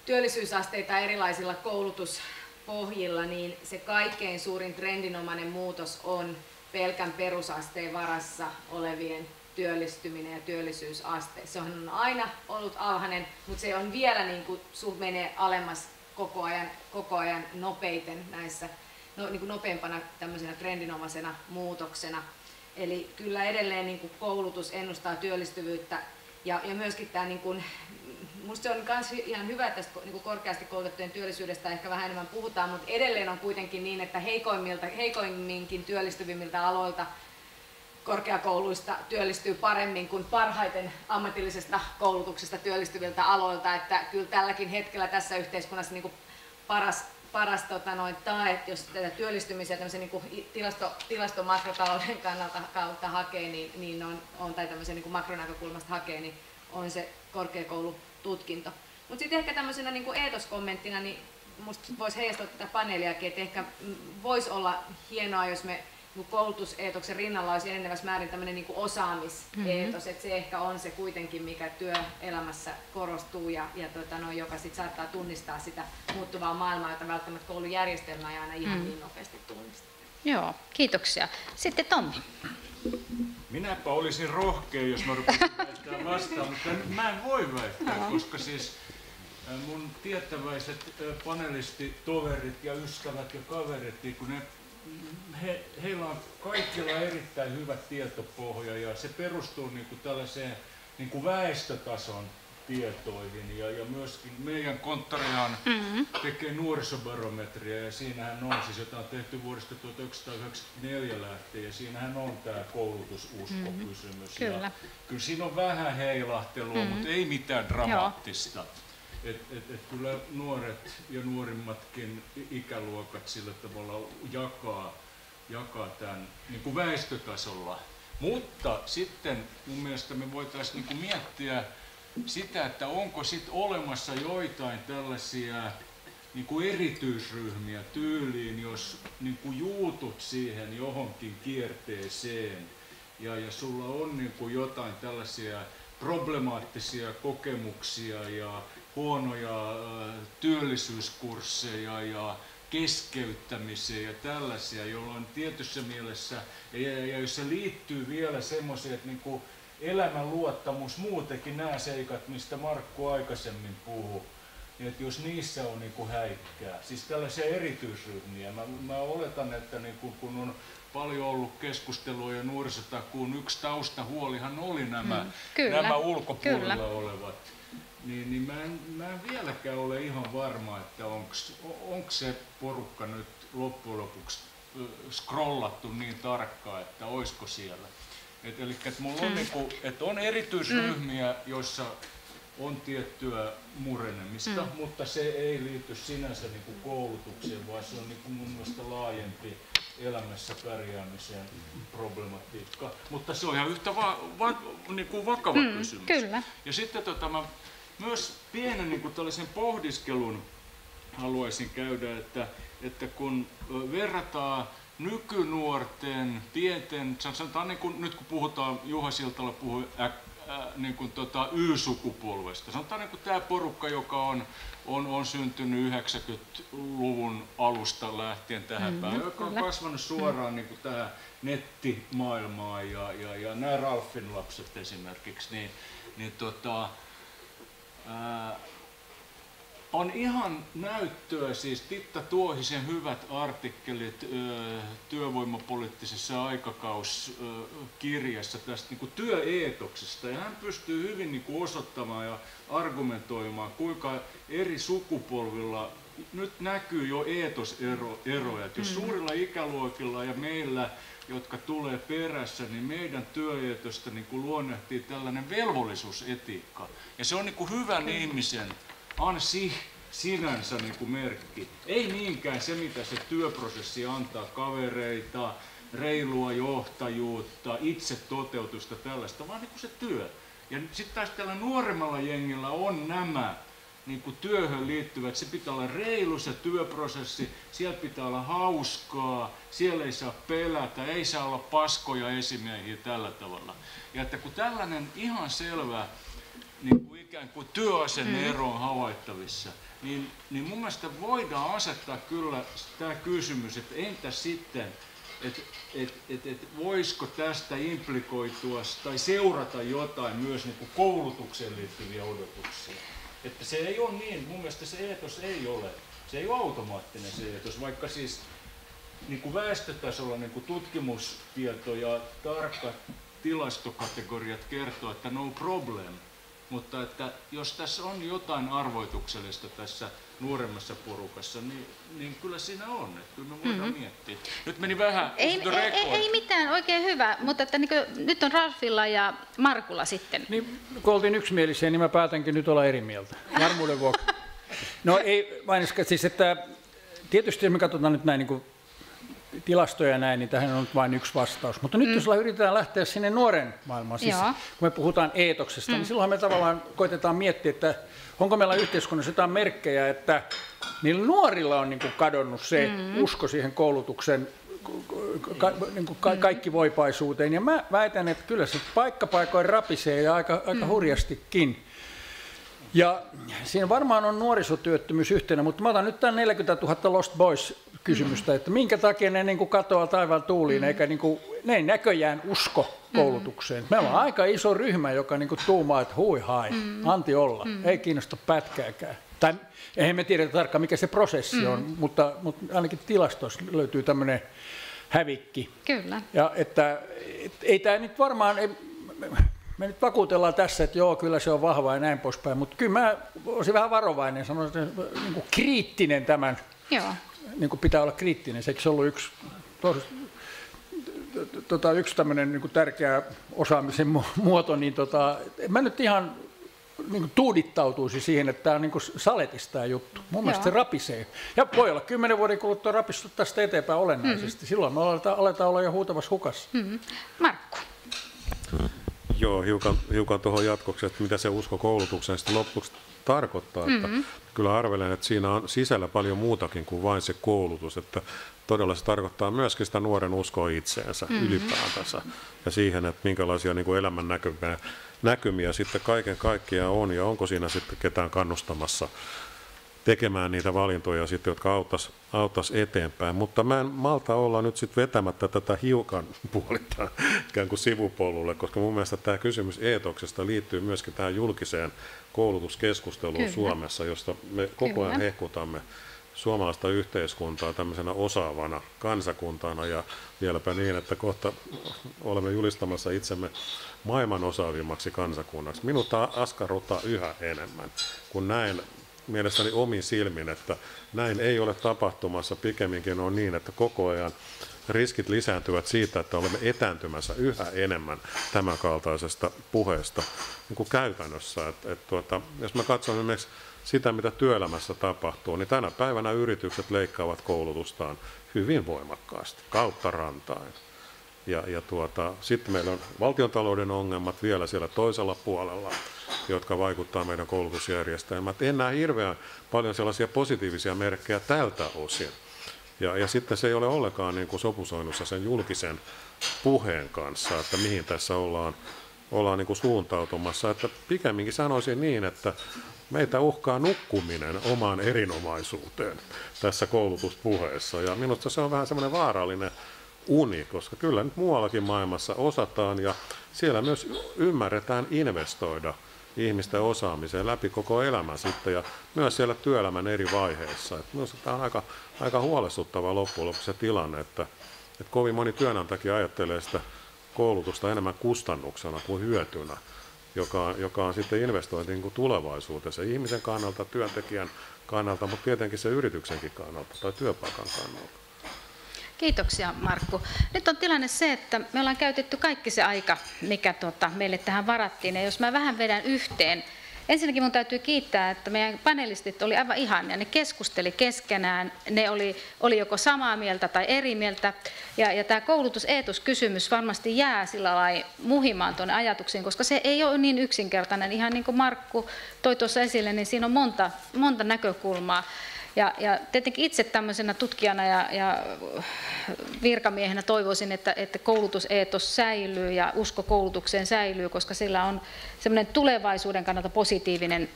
työllisyysasteita erilaisilla koulutuspohjilla, niin se kaikkein suurin trendinomainen muutos on pelkän perusasteen varassa olevien työllistyminen ja työllisyysaste. Se on aina ollut alhainen, mutta se on vielä niin kuin menee alemmas koko ajan nopeiten näissä, niin kuin nopeimpana tämmöisenä trendinomaisena muutoksena. Eli kyllä edelleen niin kuin koulutus ennustaa työllistyvyyttä ja myöskin tämä, niin kuin, musta se on myös ihan hyvä, että tästä niin kuin korkeasti koulutettujen työllisyydestä ehkä vähän enemmän puhutaan, mutta edelleen on kuitenkin niin, että heikoimminkin työllistyvimmiltä aloilta korkeakouluista työllistyy paremmin kuin parhaiten ammatillisesta koulutuksesta työllistyviltä aloilta, että kyllä tälläkin hetkellä tässä yhteiskunnassa niin kuin paras tae, jos tätä työllistymisiä tämmöisen niin kuin tilastomakrotalouden kautta hakee, niin on tai tämmöisen niin kuin makronäkökulmasta hakee, niin on se korkeakoulututkinto. Mutta sitten ehkä tämmöisenä niin kuin eetoskommenttina, niin musta voisi heijastaa tätä paneeliakin, että ehkä voisi olla hienoa, jos me koulutuseetoksen rinnalla olisi enenevässä määrin tämmöinen niin kuin osaamiseetos, että se ehkä on se kuitenkin, mikä työelämässä korostuu ja joka sit saattaa tunnistaa sitä muuttuvaa maailmaa, jota välttämättä koulujärjestelmä ei aina ihan niin nopeasti tunnista. Joo, kiitoksia. Sitten Tommi. Minäpä olisin rohkea, jos mä rupesin väittämään vastaan, mutta mä en voi väittää, koska siis mun tietäväiset panelistitoverit ja ystävät ja kaverit, kun heillä on kaikilla erittäin hyvä tietopohja ja se perustuu niin kuin tällaiseen niin kuin väestötason tietoihin ja myöskin meidän konttorihan tekee nuorisobarometria ja siinähän on siis, jota on tehty vuodesta 1994 lähtien ja siinähän on tämä koulutususkokysymys. Kyllä. Kyllä siinä on vähän heilahtelua, mutta ei mitään dramaattista. Kyllä nuoret ja nuorimmatkin ikäluokat sillä tavalla jakaa tämän niin kuin väestötasolla. Mutta sitten mun mielestä me voitaisiin niin kuin miettiä sitä, että onko sitten olemassa joitain tällaisia niin kuin erityisryhmiä tyyliin, jos niin kuin juutut siihen johonkin kierteeseen ja sulla on niin kuin jotain tällaisia problemaattisia kokemuksia ja huonoja työllisyyskursseja ja keskeyttämisiä ja tällaisia, jolloin tietyssä mielessä, ja jos se liittyy vielä semmoisia, että niin kuin elämänluottamus, muutenkin nämä seikat, mistä Markku aikaisemmin puhui, niin että jos niissä on niin kuin häikkää, siis tällaisia erityisryhmiä, mä oletan, että niin kuin, kun on paljon ollut keskustelua ja nuorisotakuun yksi taustahuolihan oli nämä ulkopuolella olevat. Niin mä en vieläkään ole ihan varma, että onko se porukka nyt loppujen lopuksi scrollattu niin tarkkaan, että olisiko siellä. Eli että mulla on, niinku, että on erityisryhmiä, joissa on tiettyä murenemista, mutta se ei liity sinänsä niinku koulutukseen, vaan se on niinku mun mielestä laajempi elämässä pärjäämisen problematiikka. Mutta se on ihan yhtä niinku vakava kysymys. Kyllä. Ja sitten mä myös pienen niin kuin tällaisen pohdiskelun haluaisin käydä, että kun verrataan nykynuorten, pienten, sanotaan niin kuin, nyt kun puhutaan, Juha Siltala puhui niin kuin Y-sukupolvesta, sanotaan niin kuin tämä porukka, joka on syntynyt 90-luvun alusta lähtien tähän päivään, joka on kasvanut suoraan niin kuin tähän nettimaailmaan ja nämä Ralfin lapset esimerkiksi, niin On ihan näyttöä, siis Titta Tuohisen hyvät artikkelit työvoimapoliittisessa aikakauskirjassa tästä niin kuin työeetoksesta. Ja hän pystyy hyvin niin kuin osoittamaan ja argumentoimaan, kuinka eri sukupolvilla nyt näkyy jo eetoseroja. Jos suurilla ikäluokilla ja meillä, jotka tulee perässä, niin meidän työeetosta niin kuin luonnehtii tällainen velvollisuusetiikka. Ja se on niin kuin hyvän ihmisen sinänsä niin kuin merkki. Ei niinkään se, mitä se työprosessi antaa, kavereita, reilua johtajuutta, itsetoteutusta, tällaista, vaan niin kuin se työ. Ja sitten taas tällä nuoremmalla jengillä on nämä niin kuin työhön liittyvät, se pitää olla reilu se työprosessi, siellä pitää olla hauskaa, siellä ei saa pelätä, ei saa olla paskoja esimiehiä tällä tavalla. Ja että kun tällainen ihan selvä niin kuin ikään kuin työasenne-ero on havaittavissa, niin mun mielestä voidaan asettaa kyllä tämä kysymys, että entä sitten, että voisiko tästä implikoitua tai seurata jotain myös niin kuin koulutukseen liittyviä odotuksia. Että se ei ole niin, mun mielestä se eetos ei ole, se ei ole automaattinen se eetos, vaikka siis niin kuin väestötasolla niin kuin tutkimustieto ja tarkkat tilastokategoriat kertoo, että no problem. Mutta että jos tässä on jotain arvoituksellista tässä nuoremmassa porukassa, niin kyllä siinä on. Että kyllä me voidaan miettiä. Nyt meni vähän ei mitään, oikein hyvä. Mutta että niin kuin, nyt on Ralfilla ja Markulla sitten. Niin, kun oltiin yksimielisiä, niin mä päätänkin nyt olla eri mieltä. Varmuuden vuoksi. No ei vain, siis että tietysti jos me katsotaan nyt näin niin kuin tilastoja ja näin, niin tähän on vain yksi vastaus. Mutta nyt jos yritetään lähteä sinne nuoren maailmaan, siis kun me puhutaan eetoksesta, niin silloin me tavallaan koitetaan miettiä, että onko meillä yhteiskunnassa jotain merkkejä, että niillä nuorilla on niin kuin kadonnut se usko siihen koulutuksen kaikkivoipaisuuteen. Ja mä väitän, että kyllä se paikkapaikoin rapisee ja aika hurjastikin. Ja siinä varmaan on nuorisotyöttömyys yhtenä, mutta mä otan nyt tämän 40 000 Lost Boys-kysymystä, että minkä takia ne niin kuin katoaa taivaan tuuliin, eikä niin kuin, ne ei näköjään usko koulutukseen. Meillä on aika iso ryhmä, joka niin kuin tuumaa, että hui hai, anti olla, ei kiinnosta pätkääkään. Tai eihän me tiedetä tarkkaan, mikä se prosessi on, mutta ainakin tilastoissa löytyy tämmöinen hävikki. Kyllä. Ja että ei tämä nyt varmaan... Me nyt vakuutellaan tässä, että joo, kyllä se on vahva ja näin poispäin, mutta kyllä mä olisin vähän varovainen, sanoisin, että niin kuin kriittinen tämän, niin kuin pitää olla kriittinen. Sekin se on ollut yksi tämmöinen niin kuin tärkeä osaamisen muoto, niin mä nyt ihan niin kuin tuudittautuisi siihen, että tämä on niin kuin saletista tämä juttu. Mun mielestä se rapisee. Ja voi olla 10 vuoden kuluttua rapistut tästä eteenpäin olennaisesti. Silloin me aletaan olla jo huutavassa hukassa. Markku. Joo, hiukan tuohon jatkoksi, että mitä se usko koulutukseen sitten lopuksi tarkoittaa. Että kyllä arvelen, että siinä on sisällä paljon muutakin kuin vain se koulutus. Että todella se tarkoittaa myöskin sitä nuoren uskoa itseensä ylipäätänsä ja siihen, että minkälaisia niin kuin elämän näkymiä sitten kaiken kaikkiaan on ja onko siinä sitten ketään kannustamassa tekemään niitä valintoja, sitten, jotka auttaisi eteenpäin. Mutta mä en malta olla nyt sitten vetämättä tätä hiukan puolittain ikään kuin sivupolulle, koska mun mielestä tämä kysymys eetoksesta liittyy myöskin tähän julkiseen koulutuskeskusteluun Suomessa, josta me koko ajan hehkutamme suomalaista yhteiskuntaa tämmöisenä osaavana kansakuntana ja vieläpä niin, että kohta olemme julistamassa itsemme maailman osaavimmaksi kansakunnaksi. Minut askarruttaa yhä enemmän, kun näen mielestäni omin silmin, että näin ei ole tapahtumassa. Pikemminkin on niin, että koko ajan riskit lisääntyvät siitä, että olemme etääntymässä yhä enemmän tämän kaltaisesta puheesta niin kuin käytännössä. Jos mä katson esimerkiksi sitä, mitä työelämässä tapahtuu, niin tänä päivänä yritykset leikkaavat koulutustaan hyvin voimakkaasti, kautta rantain. Sitten meillä on valtiontalouden ongelmat vielä siellä toisella puolella, jotka vaikuttaa meidän koulutusjärjestelmään. En näe hirveän paljon sellaisia positiivisia merkkejä tältä osin. Ja sitten se ei ole ollenkaan niin kuin sopusoinnussa sen julkisen puheen kanssa, että mihin tässä ollaan niin kuin suuntautumassa. Että pikemminkin sanoisin niin, että meitä uhkaa nukkuminen omaan erinomaisuuteen tässä koulutuspuheessa. Ja minusta se on vähän semmoinen vaarallinen uni, koska kyllä nyt muuallakin maailmassa osataan ja siellä myös ymmärretään investoida ihmisten osaamiseen läpi koko elämän sitten ja myös siellä työelämän eri vaiheissa. Minusta tämä on aika huolestuttava loppujen lopuksi se tilanne, että kovin moni työnantajakin ajattelee sitä koulutusta enemmän kustannuksena kuin hyötynä, joka on sitten investointi niin kuin tulevaisuuteen, se ihmisen kannalta, työntekijän kannalta, mutta tietenkin se yrityksenkin kannalta tai työpaikan kannalta. Kiitoksia Markku. Nyt on tilanne se, että me ollaan käytetty kaikki se aika, mikä meille tähän varattiin. Ja jos mä vähän vedän yhteen, ensinnäkin mun täytyy kiittää, että meidän panelistit oli aivan ihania. Ne keskusteli keskenään, ne oli joko samaa mieltä tai eri mieltä. Ja tämä koulutuseetos-kysymys varmasti jää sillä lailla muhimaan tuonne ajatuksiin, koska se ei ole niin yksinkertainen. Ihan niin kuin Markku toi tuossa esille, niin siinä on monta näkökulmaa. Ja tietenkin itse tämmöisenä tutkijana ja virkamiehenä toivoisin, että koulutuseetos säilyy ja usko koulutukseen säilyy, koska sillä on semmoinen tulevaisuuden kannalta positiivinen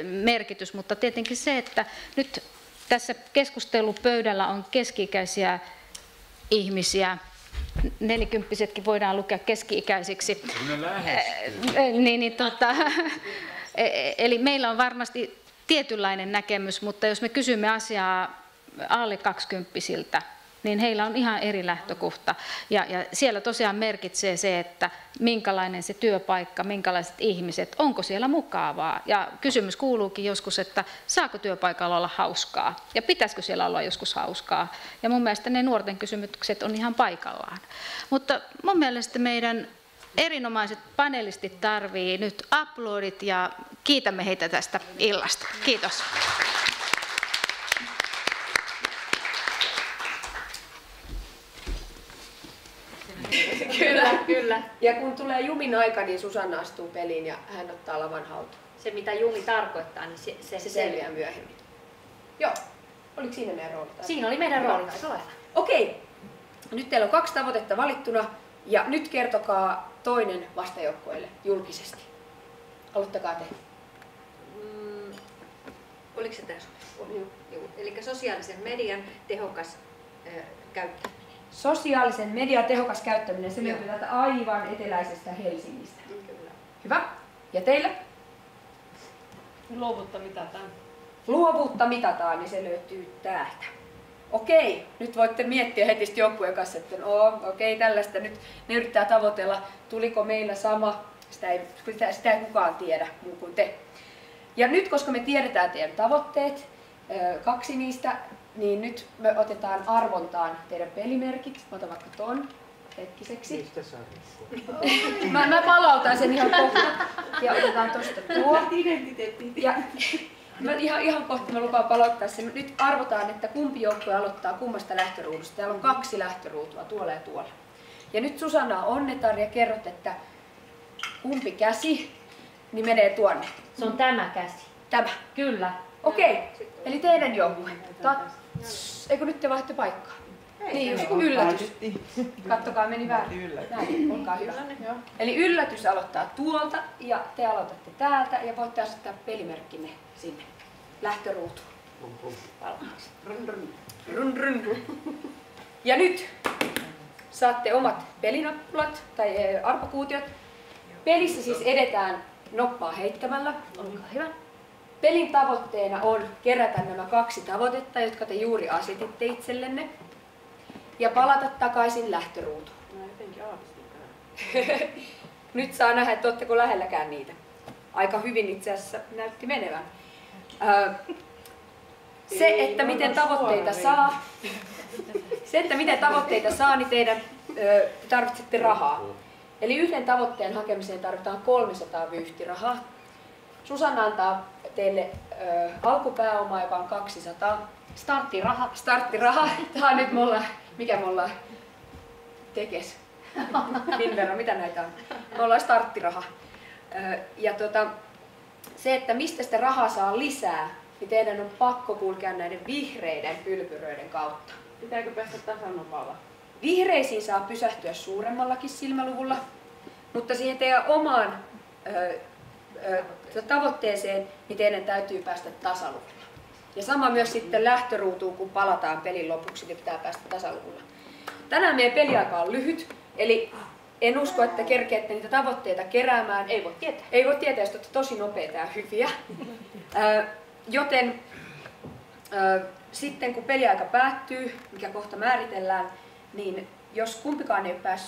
merkitys. Mutta tietenkin se, että nyt tässä keskustelupöydällä on keski-ikäisiä ihmisiä, 40-vuotiaatkin voidaan lukea keski-ikäisiksi. Eli meillä on varmasti tietynlainen näkemys, mutta jos me kysymme asiaa alle 20-vuotiailta, niin heillä on ihan eri lähtökohta. Ja siellä tosiaan merkitsee se, että minkälainen se työpaikka, minkälaiset ihmiset, onko siellä mukavaa. Ja kysymys kuuluukin joskus, että saako työpaikalla olla hauskaa ja pitäisikö siellä olla joskus hauskaa. Ja mun mielestä ne nuorten kysymykset on ihan paikallaan. Mutta mun mielestä meidän erinomaiset panelistit tarvii nyt aplodit ja kiitämme heitä tästä illasta. Kiitos. Kyllä. Ja kun tulee Jumin aika, niin Susanna astuu peliin ja hän ottaa lavan haltuun. Se mitä Jumi tarkoittaa, niin se selviää myöhemmin. Joo. Oliko siinä meidän rooli? Siinä oli meidän rooli. Okei. Nyt teillä on 2 tavoitetta valittuna ja nyt kertokaa toinen vastajoukkueelle julkisesti. Aloittakaa te. Oliko se tässä? Eli sosiaalisen median tehokas käyttäminen. Sosiaalisen median tehokas käyttäminen, se löytyy täältä aivan eteläisestä Helsingistä. Kyllä. Hyvä. Ja teille? Luovuutta mitataan. Luovuutta mitataan, niin se löytyy täältä. Okei, nyt voitte miettiä heti joukkueen kanssa, että tällaista nyt ne yrittää tavoitella, tuliko meillä sama, sitä ei kukaan tiedä muu kuin te. Ja nyt, koska me tiedetään teidän tavoitteet, 2 niistä, niin nyt me otetaan arvontaan teidän pelimerkit. Mä otan vaikka ton hetkiseksi. Mistä sä mä palautan sen ihan kohta. Ja otetaan tosta tuo. Ja ihan kohta mä lupaan palauttaa sen. Nyt arvotaan, että kumpi joukkue aloittaa kummasta lähtöruudusta. Täällä on 2 lähtöruutua, tuolla ja tuolla. Ja nyt Susanna onnetaan ja kerrot, että kumpi käsi niin menee tuonne. Se on tämä käsi. Tämä? Kyllä. Okei, eli teidän joukkue. Eikö nyt te vaihdatte paikkaa? Niin, just yllätys. Kattokaa, meni väärin. Näin, olkaa hyvä. Eli yllätys aloittaa tuolta ja te aloitatte täältä ja voitte asettaa pelimerkkinne sinne lähtöruutuun. Ja nyt saatte omat pelinappulat tai arpakuutiot. Pelissä siis edetään noppaa heittämällä. Olkaa hyvä. Pelin tavoitteena on kerätä nämä 2 tavoitetta, jotka te juuri asetitte itsellenne, ja palata takaisin lähtöruutuun. Nyt saa nähdä, että oletteko lähelläkään niitä. Aika hyvin itse asiassa näytti menevän. Se, että miten tavoitteita saa, niin te tarvitsette rahaa. Eli yhden tavoitteen hakemiseen tarvitaan 300 vyyhtirahaa. Susanna antaa teille alkupääomaa, joka on 200. Starttiraha. Tämä on nyt mikä me ollaan? Tekes. Finvero, mitä näitä on? Me ollaan starttiraha. Ja se, että mistä sitä rahaa saa lisää, niin teidän on pakko kulkea näiden vihreiden pylpyröiden kautta. Pitääkö päästä tasanopalla? Vihreisiin saa pysähtyä suuremmallakin silmäluvulla, mutta siihen teidän omaan tavoitteeseen, niin teidän täytyy päästä tasaluvulla. Ja sama myös sitten lähtöruutuun, kun palataan pelin lopuksi, niin pitää päästä tasaluvulla. Tänään meidän peliaika on lyhyt, eli En usko, että kerkeätte niitä tavoitteita keräämään. Ei voi tietää. Ei voi tietää, jos olette tosi nopeita ja hyviä. Joten sitten kun peliaika päättyy, mikä kohta määritellään, niin jos kumpikaan ei ole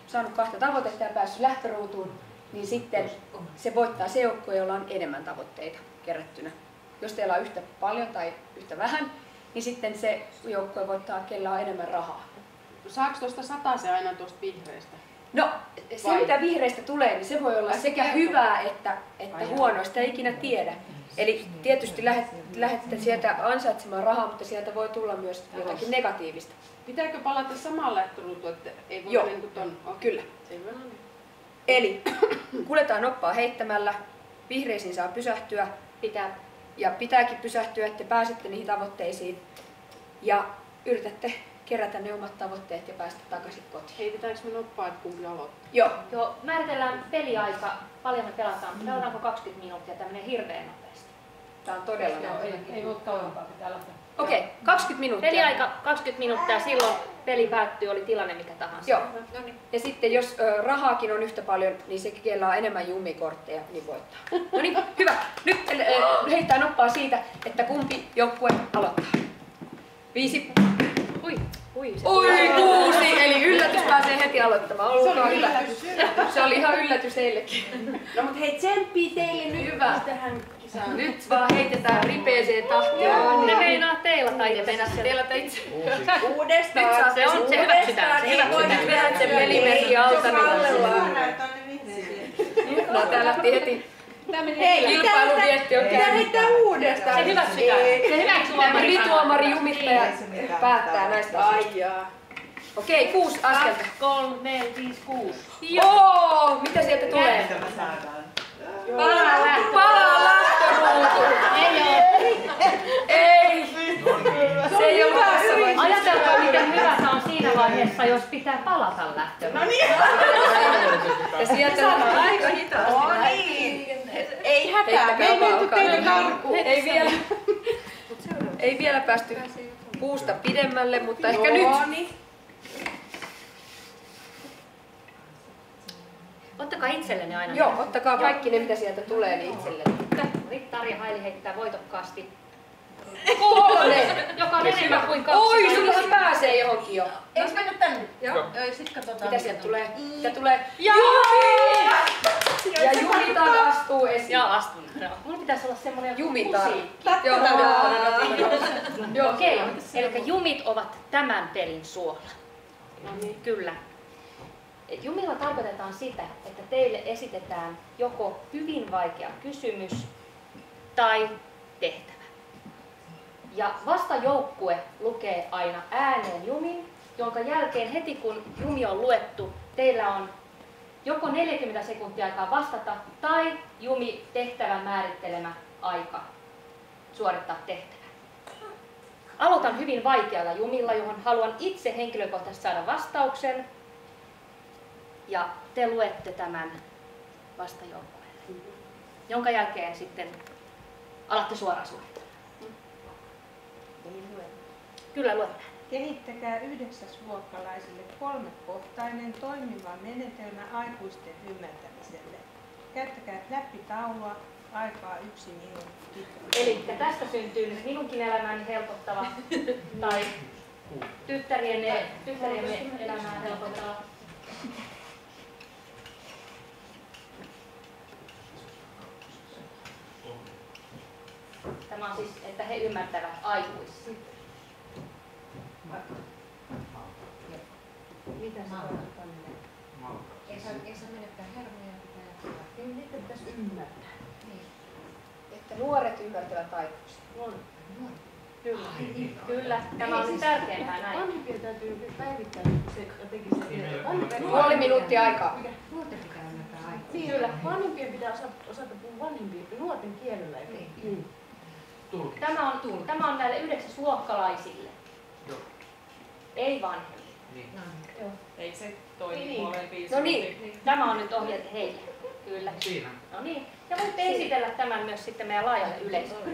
saanut 2 tavoitetta ja päässyt lähtöruutuun, niin sitten se voittaa se joukkue, jolla on enemmän tavoitteita kerättynä. Jos teillä on yhtä paljon tai yhtä vähän, niin sitten se joukkue voittaa, kellä on enemmän rahaa. Saako tuosta 100 se aina tuosta vihreästä? No, se mitä vihreistä tulee, niin se voi olla sekä hyvää että huonoa, sitä ei ikinä tiedä. Eli tietysti lähdette sieltä ansaitsemaan rahaa, mutta sieltä voi tulla myös jotakin negatiivista. Pitääkö palata samaan lähtöruutuun, että ei voi Joo, niin kuin ton? kyllä. Eli kuljetaan noppaa heittämällä, vihreisiin saa pysähtyä ja pitääkin pysähtyä, että pääsette niihin tavoitteisiin ja yritätte kerätä ne omat tavoitteet ja päästä takaisin kotiin. Heitetäänkö me noppaa, että kumpi aloittaa? Joo, määritellään peliaika, paljon me pelataan. Pelataanko 20 minuuttia, tämä menee hirveän nopeasti. Tämä on todella nopeasti. Ei voi kauempaa, pitää lähteä. Okei, 20 minuuttia. Peliaika 20 minuuttia, silloin peli päättyy, oli tilanne mikä tahansa. Joo. Ja sitten jos rahaakin on yhtä paljon, niin se kellä on enemmän jumikortteja, niin voittaa. No niin, hyvä. Nyt heittää noppaa siitä, että kumpi joukkue aloittaa. 5. Ui, 6, eli yllätys pääsee heti aloittamaan. Olkaa hyvä. Se oli ihan yllätys teillekin. No mut hei, tsemppii teille nyt Hyvä. tähän kisaan. Nyt vaan heitetään ripeeseen tahtiin. Ne meinaa teilata itse. Teilata itse. Uudestaan. Nyt saatte Se hyväksytään. Se hyväksytään. vedät sen pelimerkin alta. No tää lähti heti. Kilpailuvietti on Pitää käynyt. heittää uudestaan. Se hyväksytään. Se hyväksytään. Ylituomari jumittaja päättää näistä asioista. Okei, 6 askelta. 3, 4, 5, 6. Oo, mitä sieltä tulee? Palaa lähtöruutu. Ei. Se ei ollut tässä vaiheessa. Ajatelkaa, miten hyvä se on siinä vaiheessa, jos pitää palata lähtöön. No niin. Ja sieltä Aika hitaasti. Ei hätää, me ei menty teille karkuun. Ei vielä päästy puusta pidemmälle, mutta ehkä nyt. Ottakaa itsellenne aina. Joo, ottakaa kaikki ne, mitä sieltä tulee, niin itsellenne. Tarja Haili heittää voitokkaasti. 3. Joka on enemmän kuin 2. Oi, sullahan pääsee johonkin jo. Eikö mennyt tänne? Joo. Sit katsotaan. Mitä sieltä tulee? Mitä tulee? Jumi! Ja Jumi taas astuu esiin. Joo, astun. Mulla pitäisi olla semmoinen Jumitar. Joo, okei. Eli jumit ovat tämän pelin suola. No niin. Kyllä. Jumilla tarkoitetaan sitä, että teille esitetään joko hyvin vaikea kysymys tai tehtävä. Ja vastajoukkue lukee aina ääneen jumin, jonka jälkeen heti kun jumi on luettu, teillä on joko 40 sekuntia aikaa vastata tai jumi tehtävän määrittelemä aika suorittaa tehtävä. Aloitan hyvin vaikealla jumilla, johon haluan itse henkilökohtaisesti saada vastauksen. Ja te luette tämän vastajoukkueelle, jonka jälkeen sitten alatte suoraan suorittamaan. Kyllä luetaan. Kehittäkää 9-luokkalaisille 3-kohtainen toimiva menetelmä aikuisten ymmärtämiselle. Käyttäkää läppitaulua, aikaa 1 minuutti. Eli tästä syntyy nyt minunkin elämääni helpottava tai tyttärienne elämää helpottava. Tämä on siis, että he ymmärtävät aikuisia. Mitä se tarkoittaa? Ei saa menettää hermoja pitää. Niin niitä pitäisi ymmärtää. Niin. Että nuoret ymmärtävät aikuisia. Kyllä. Kyllä. Tämä on siis tärkeämpää näin. Vanhempien täytyy päivittää se jotenkin se tieto. Puoli minuuttia aikaa. Nuorten pitää ymmärtää aikuisia. Niin, kyllä. Vanhempien pitää osata puhua vanhempien nuorten kielellä. Niin. Tämä on näille 9-luokkalaisille. Ei vanhemmille. Joo. Eikö se toimi molempiin? No niin. Tämä on nyt ohje heille. Kyllä. Siinä. No niin. Ja voitte esitellä tämän myös sitten meidän laajalle yleisölle.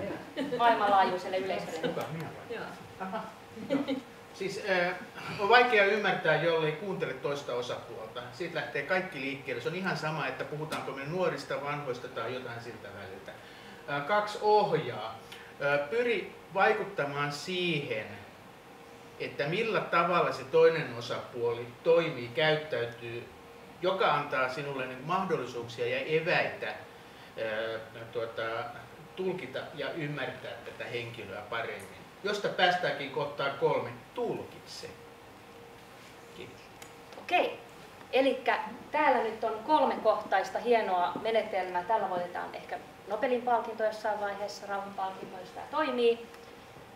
Maailmanlaajuiselle yleisölle. Kuka? Minä vai? Joo. Siis on vaikea ymmärtää, jollei kuuntele toista osapuolta. Siitä lähtee kaikki liikkeelle. Se on ihan sama, että puhutaanko me nuorista, vanhoista tai jotain siltä väliltä. 2 ohjaa. Pyri vaikuttamaan siihen, että millä tavalla se toinen osapuoli toimii, käyttäytyy, joka antaa sinulle mahdollisuuksia ja eväitä tulkita ja ymmärtää tätä henkilöä paremmin. Josta päästäänkin kohtaan 3, tulkitse. Kiitos. Okei, eli täällä nyt on 3-kohtaista hienoa menetelmää. Tällä voitetaan ehkä Nobelin palkinto jossain vaiheessa, rauhanpalkinto, jos tämä toimii.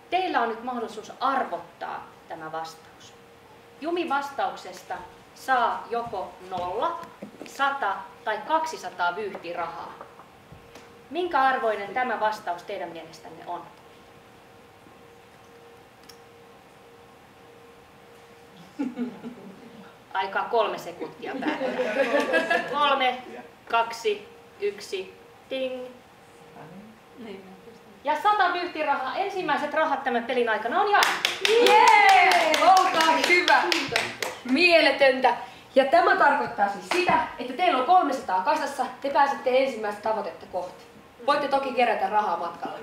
Teillä on nyt mahdollisuus arvottaa tämä vastaus. Jumin vastauksesta saa joko 0, 100 tai 200 vyyhtirahaa. Minkä arvoinen tämä vastaus teidän mielestänne on? Aikaa 3 sekuntia päälle. 3, 2, 1, ting. Ja 100 vyyhtirahaa. Ensimmäiset rahat tämän pelin aikana on jaettu. Jee! Olkaa hyvä! Mieletöntä! Ja tämä tarkoittaa siis sitä, että teillä on 300 kasassa, te pääsette ensimmäistä tavoitetta kohti. Voitte toki kerätä rahaa matkalla.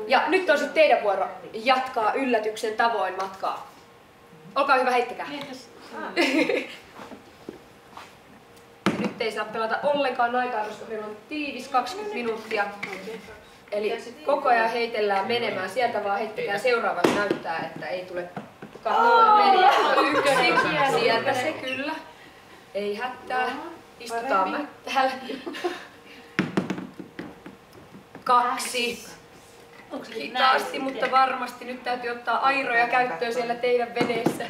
Ja nyt on sitten teidän vuoro jatkaa yllätyksen tavoin matkaa. Olkaa hyvä, heittäkää. Nyt ei saa pelata ollenkaan aikaa, koska meillä on tiivis 20 minuuttia. Eli koko ajan heitellään menemään. Sieltä vaan heittäkää seuraavaksi näyttää, että ei tule ykkönen. Sieltä se kyllä. Ei hätää. Istutaan mä täällä. 2. Hitaasti, mutta varmasti. Nyt täytyy ottaa airoja käyttöön siellä teidän veneessä.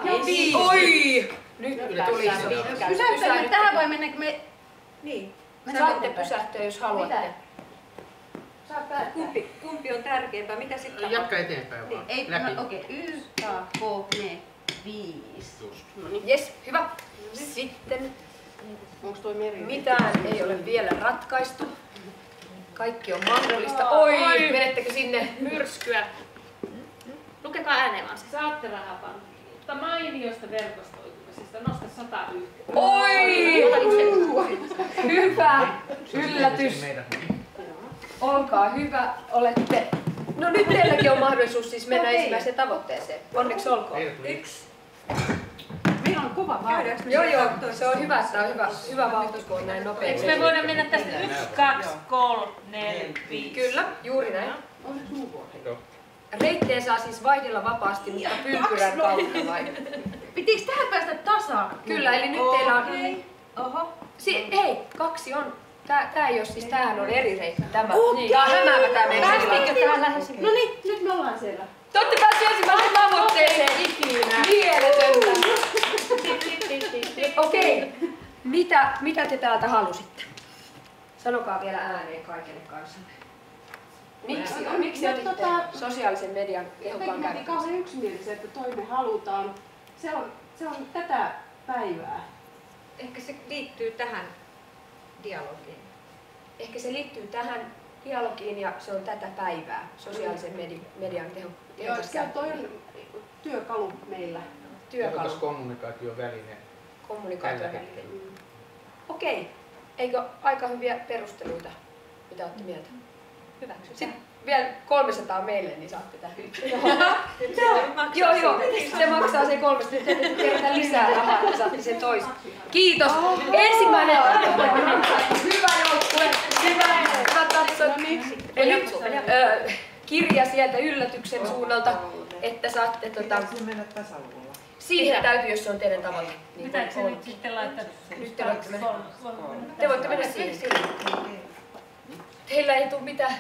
Ja 5. Oi! Nyt tuli se pitkä. Pysähtyä, tähän voi mennä, kun me... Niin. Saatte pysähtyä, jos haluatte. Kumpi on tärkeämpää? Mitä sitten? Jatka eteenpäin vaan. Ei, okei. Y, K, K, ne, 5. Jes, hyvä. Sitten mitään ei ole vielä ratkaistu. Kaikki on mahdollista. Oi, menettekö sinne? Myrskyä. Lukekaa ääneen vaan se. Saatte rahapankkiin. Mainiosta verkostoitumisesta. Nosta 100 yhteen. Oi! Hyvä yllätys. Olkaa hyvä, olette... No nyt teilläkin on mahdollisuus siis mennä ensimmäiseen tavoitteeseen. Onneksi olkoon. 1. Meillä on kova vauhti. Joo, se on hyvä, että on hyvä vauhti, kun on näin nopeasti. Eikö me voida mennä tästä 1, 2, 3, 4, 5? Kyllä, juuri näin. Reittejä saa siis vaihdella vapaasti, mutta pylpyrän kautta vain. Pitikö tähän päästä tasaan? Kyllä, eli nyt teillä on... Oho. Hei, 2 on. Tää ei oo siis, tämähän on eri reitti. Tämä. Tää on hämäävä tää meidän. Päästikö tähän lähes? No niin, nyt me ollaan siellä. Te ootte päässeet ensimmäiseen tavoitteeseen ikinä. Mieletöntä. Okei. Mitä te täältä halusitte? Sanokaa vielä ääneen kaikille kansalle. Miksi otitte sosiaalisen median tehokkaan käyttöön? Kauhean yksimielisiä, että toi me halutaan. Se on tätä päivää. Ehkä se liittyy tähän dialogiin. Ehkä se liittyy tähän dialogiin ja se on tätä päivää. Sosiaalisen median tehokas käyttö. Toi on työkalu meillä. Tehokas kommunikaatioväline. Kommunikaatioväline. Okei. Eikö aika hyviä perusteluita? Mitä olette mieltä? Hyväksytään. Sitten vielä 300 meille, niin saatte tähän. Joo, se maksaa sen 300. Nyt kerätään lisää rahaa, niin saatte sen toisen. Kiitos. Ensimmäinen. Hyvä joukkue. Hyvä katsot. Eli kirja sieltä yllätyksen suunnalta, että saatte siihen täytyy, jos se on teidän tavoite. Niin pitääkö se nyt sitten laittaa? Nyt te voitte mennä siihen. Teillä ei tule mitään.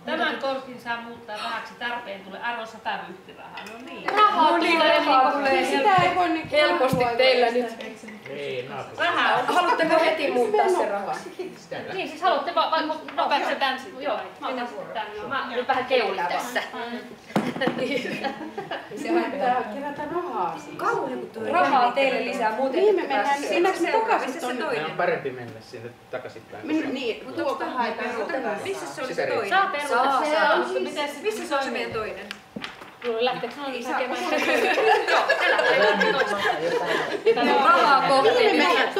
Tämän kortin saa muuttaa vähäksi tarpeen tulee arvo 100 vyyhtirahaa. No niin. Rahaa tulee. Sitä ei voi niin helposti teillä nyt. Haluatteko heti muuttaa sen rahaksi? Niin, siis haluatte vaan nopeasti tämän. Joo, mennään tämän. Mä nyt vähän keulin tässä. Se haittaa kerätä rahaa. Kauan kun tuo rahaa teille lisää, muuten niin me mennään. Mennäänkö me takaisin toinen? On parempi mennä sinne takaisinpäin. Niin, mutta tuolta haetaan. Missä se oli se toinen? Saa perustella. Missä se on se meidän toinen? Lähteekö sinä hakemaan? Joo, tällä tulee rahaa kohteen.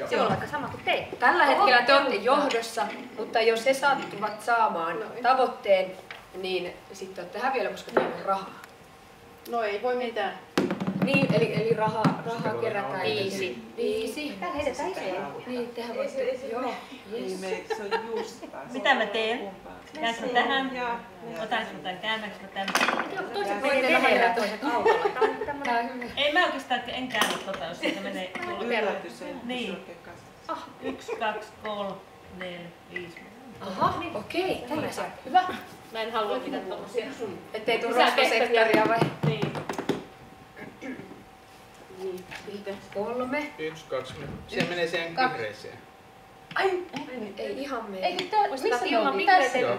Se on vaikka sama kuin te. Tällä hetkellä te olette johdossa, mutta jos he sattuvat saamaan tavoitteen, niin sitten olette häviöllä, koska teillä on rahaa. No ei voi mitään. Niin, eli rahaa kerätään. 5. Täällä heitetään isoja lukuja. Niin, tehän voitte. Joo. Mitä mä teen? Jääkö mä tähän? Otanko mä tämän? Käännäkö mä tämän? Toiset menee veneellä ja toiset autolla. Ei mä oikeastaan en käännä tota, jos siitä menee tuolla. Niin. 1, 2, 3, 4, 5. Aha, okei. Tällaisia. Hyvä. Mä en halua mitään tommosia. Ettei tuu roskasektoria vai? Niin. 3. 1, 2, se menee siihen vihreeseen. Ai, ei ihan mene. Eikö tää, missä ilman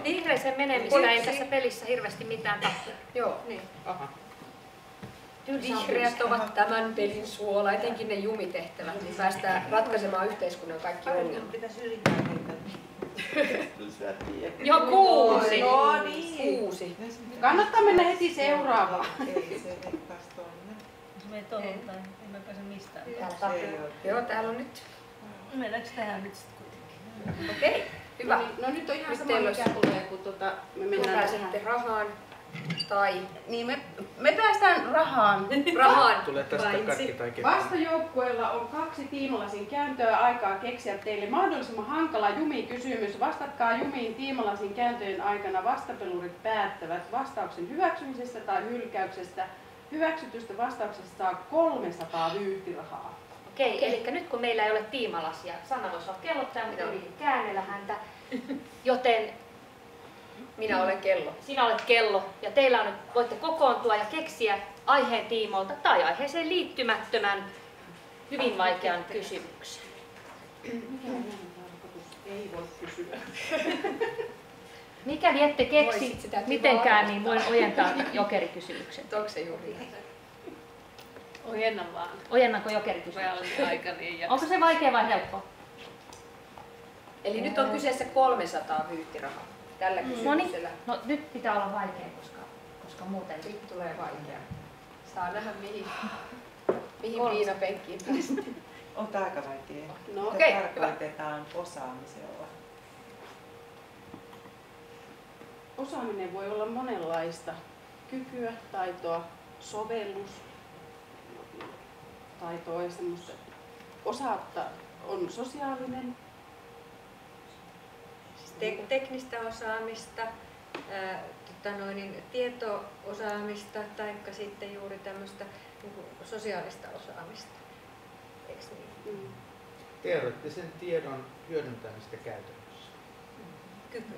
vihreeseen menemistä ei tässä pelissä hirveästi mitään tapahdu? Joo, niin. Aha. Vihreät ovat tämän pelin suola, etenkin ne jumitehtävät, niin päästään ratkaisemaan yhteiskunnan kaikki ongelmat. Pitäisi yrittää niitä. Jo 6. No niin. 6. Kannattaa mennä heti seuraavaan. Ei se vettaisi tonne. Jos me ei tohon tai en mä pääse mistään. Joo, täällä on nyt. Mennäänkö tähän nyt sitten kuitenkin? Okei, hyvä. No nyt on ihan Nyt sama teillä mikä olisi- tulee, kun me Kun mennään pääsette rahaan tai Niin me päästään rahaan. rahaan. Tulee tästä karkki tai kettu. Vastajoukkueella on 2 tiimalasin kääntöä aikaa keksiä teille mahdollisimman hankala jumikysymys. Vastatkaa jumiin tiimalasin kääntöjen aikana. Vastapelurit päättävät vastauksen hyväksymisestä tai hylkäyksestä. Hyväksytystä vastauksesta saa 300 vyyhtirahaa. Okei, eli nyt kun meillä ei ole tiimalasia, Sanna voisi olla kellottaja, mutta yritin käännellä häntä. Joten Minä olen kello. sinä olet kello ja teillä on nyt, voitte kokoontua ja keksiä aiheen tiimoilta tai aiheeseen liittymättömän hyvin vaikean kysymyksen. Ei voi kysyä. Mikäli ette keksi Voisit sitä mitenkään, niin voin ojentaa jokerikysymyksen. Onko se juuri? Ojennan vaan. Ojennanko jokerikysymyksen? Vai aika niin Onko se vaikea vai helppo? Eli nyt on kyseessä 300 vyyhtirahaa tällä kysymyksellä. No nyt pitää olla vaikea, koska muuten... Nyt tulee vaikea. Saa nähdä mihin viinapenkkiin päästä. On tää aika vaikea. No Mitä okei, tarkoitetaan osaamisella? Osaaminen voi olla monenlaista. Kykyä, taitoa, sovellus, taitoa ja semmoista. Osa on sosiaalinen. Teknistä osaamista, tieto-osaamista tai sitten juuri tämmöistä sosiaalista osaamista. Eikö niin? Teoreettisen tiedon hyödyntämistä käytännössä. Kyky.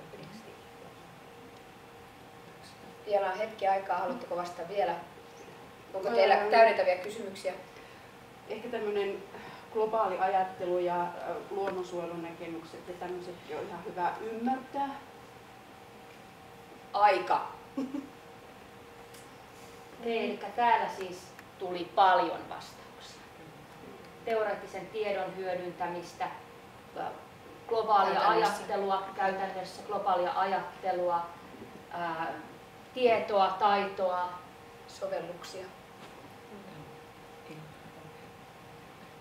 Vielä on hetki aikaa, haluatteko vastata vielä? Onko teillä täydentäviä kysymyksiä? Ehkä tämmöinen globaali ajattelu ja luonnonsuojelun näkemykset ja tämmöisetkin on ihan hyvä ymmärtää. Aika. Eli täällä siis tuli paljon vastauksia. Teoreettisen tiedon hyödyntämistä, globaalia ajattelua käytännössä, globaalia ajattelua, tietoa, taitoa, Sovelluksia.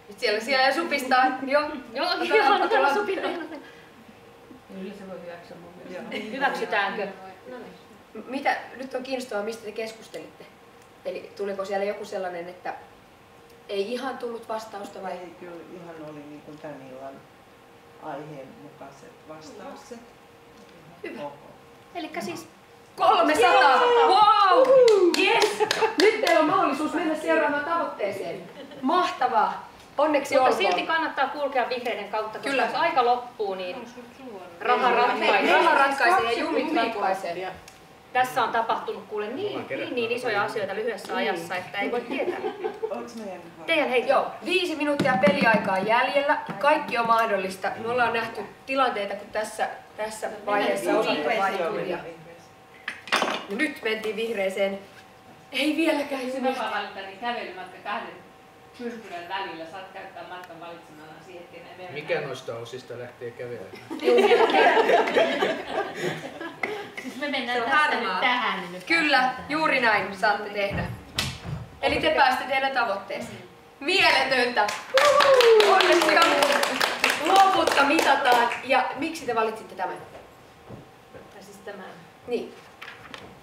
Nyt siellä supistaa. Joo, Joo, täällä supina. Kyllä se voi hyväksyä mun mielestä. Hyväksytäänkö? Mitä, nyt on kiinnostavaa, mistä te keskustelitte. Eli tuliko siellä joku sellainen, että ei ihan tullut vastausta vai? Ei, kyllä ihan oli niin kuin tämän illan aiheen mukaiset vastaukset. Hyvä. Elikkä siis 300! Wow! Yes! Nyt teillä on mahdollisuus mennä seuraavaan tavoitteeseen. Mahtavaa! Onneksi mutta olkoon. silti kannattaa kulkea vihreiden kautta, koska Kyllä. jos aika loppuu, niin raha ratkaisee. Raha ratkaisee ja jumit ratkaisee. Tässä on tapahtunut kuule niin isoja asioita lyhyessä ajassa, että ei voi tietää. Onko meidän Teidän hei, Joo, 5 minuuttia peliaikaa jäljellä. Kaikki on mahdollista. Me ollaan nähty tilanteita, kun tässä vaiheessa osat on vaihtui. Ja nyt mentiin vihreeseen. Ei vieläkään Jos jumit. vapaa valita, niin kävelymatka 2 pyrkyrän välillä. Saat käyttää matkan valitsemana siihen hetkeen. Mikä noista osista lähtee kävelemään? Siis me mennään Se on tästä harmaa. nyt tähän, niin me Kyllä, juuri näin saatte tehdä. Eli te pääsette teidän tavoitteeseen. Mieletöntä! Onnea! Luovuutta mitataan. Ja miksi te valitsitte tämän? Tai siis tämä. Niin.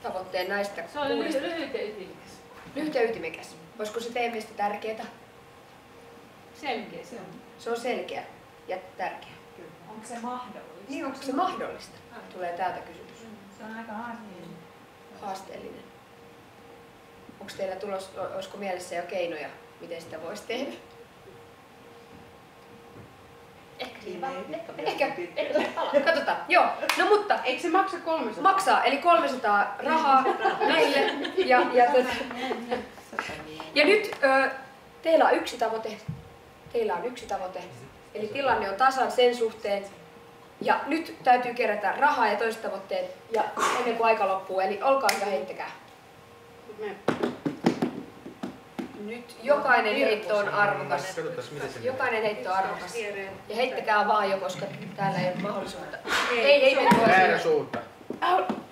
Tavoitteen näistä. Se on lyhyt ja ytimekäs. Lyhyt ja ytimekäs. Olisiko se teidän mielestä tärkeää? Selkeä se on. Se on selkeä ja tärkeä. Onko se mahdollista? Niin, onko se mahdollista? Tulee täältä kysymys. Se on aika haasteellinen. Haasteellinen. Onko teillä olisiko mielessä jo keinoja, miten sitä voisi tehdä? Ehkä. Katsotaan. Joo. No mutta. Eikö se maksa 300? Maksaa, eli 300 rahaa meille. Ja nyt teillä on yksi tavoite. Eli tilanne on tasan sen suhteen. Ja nyt täytyy kerätä rahaa ja toiset tavoitteet ja ennen kuin aika loppuu. Eli olkaa hyvä, heittäkää. Nyt jokainen heitto on arvokas. Jokainen heitto on arvokas. Ja heittäkää vaan jo, koska täällä ei ole mahdollisuutta. Ei mennyt väärä suunta.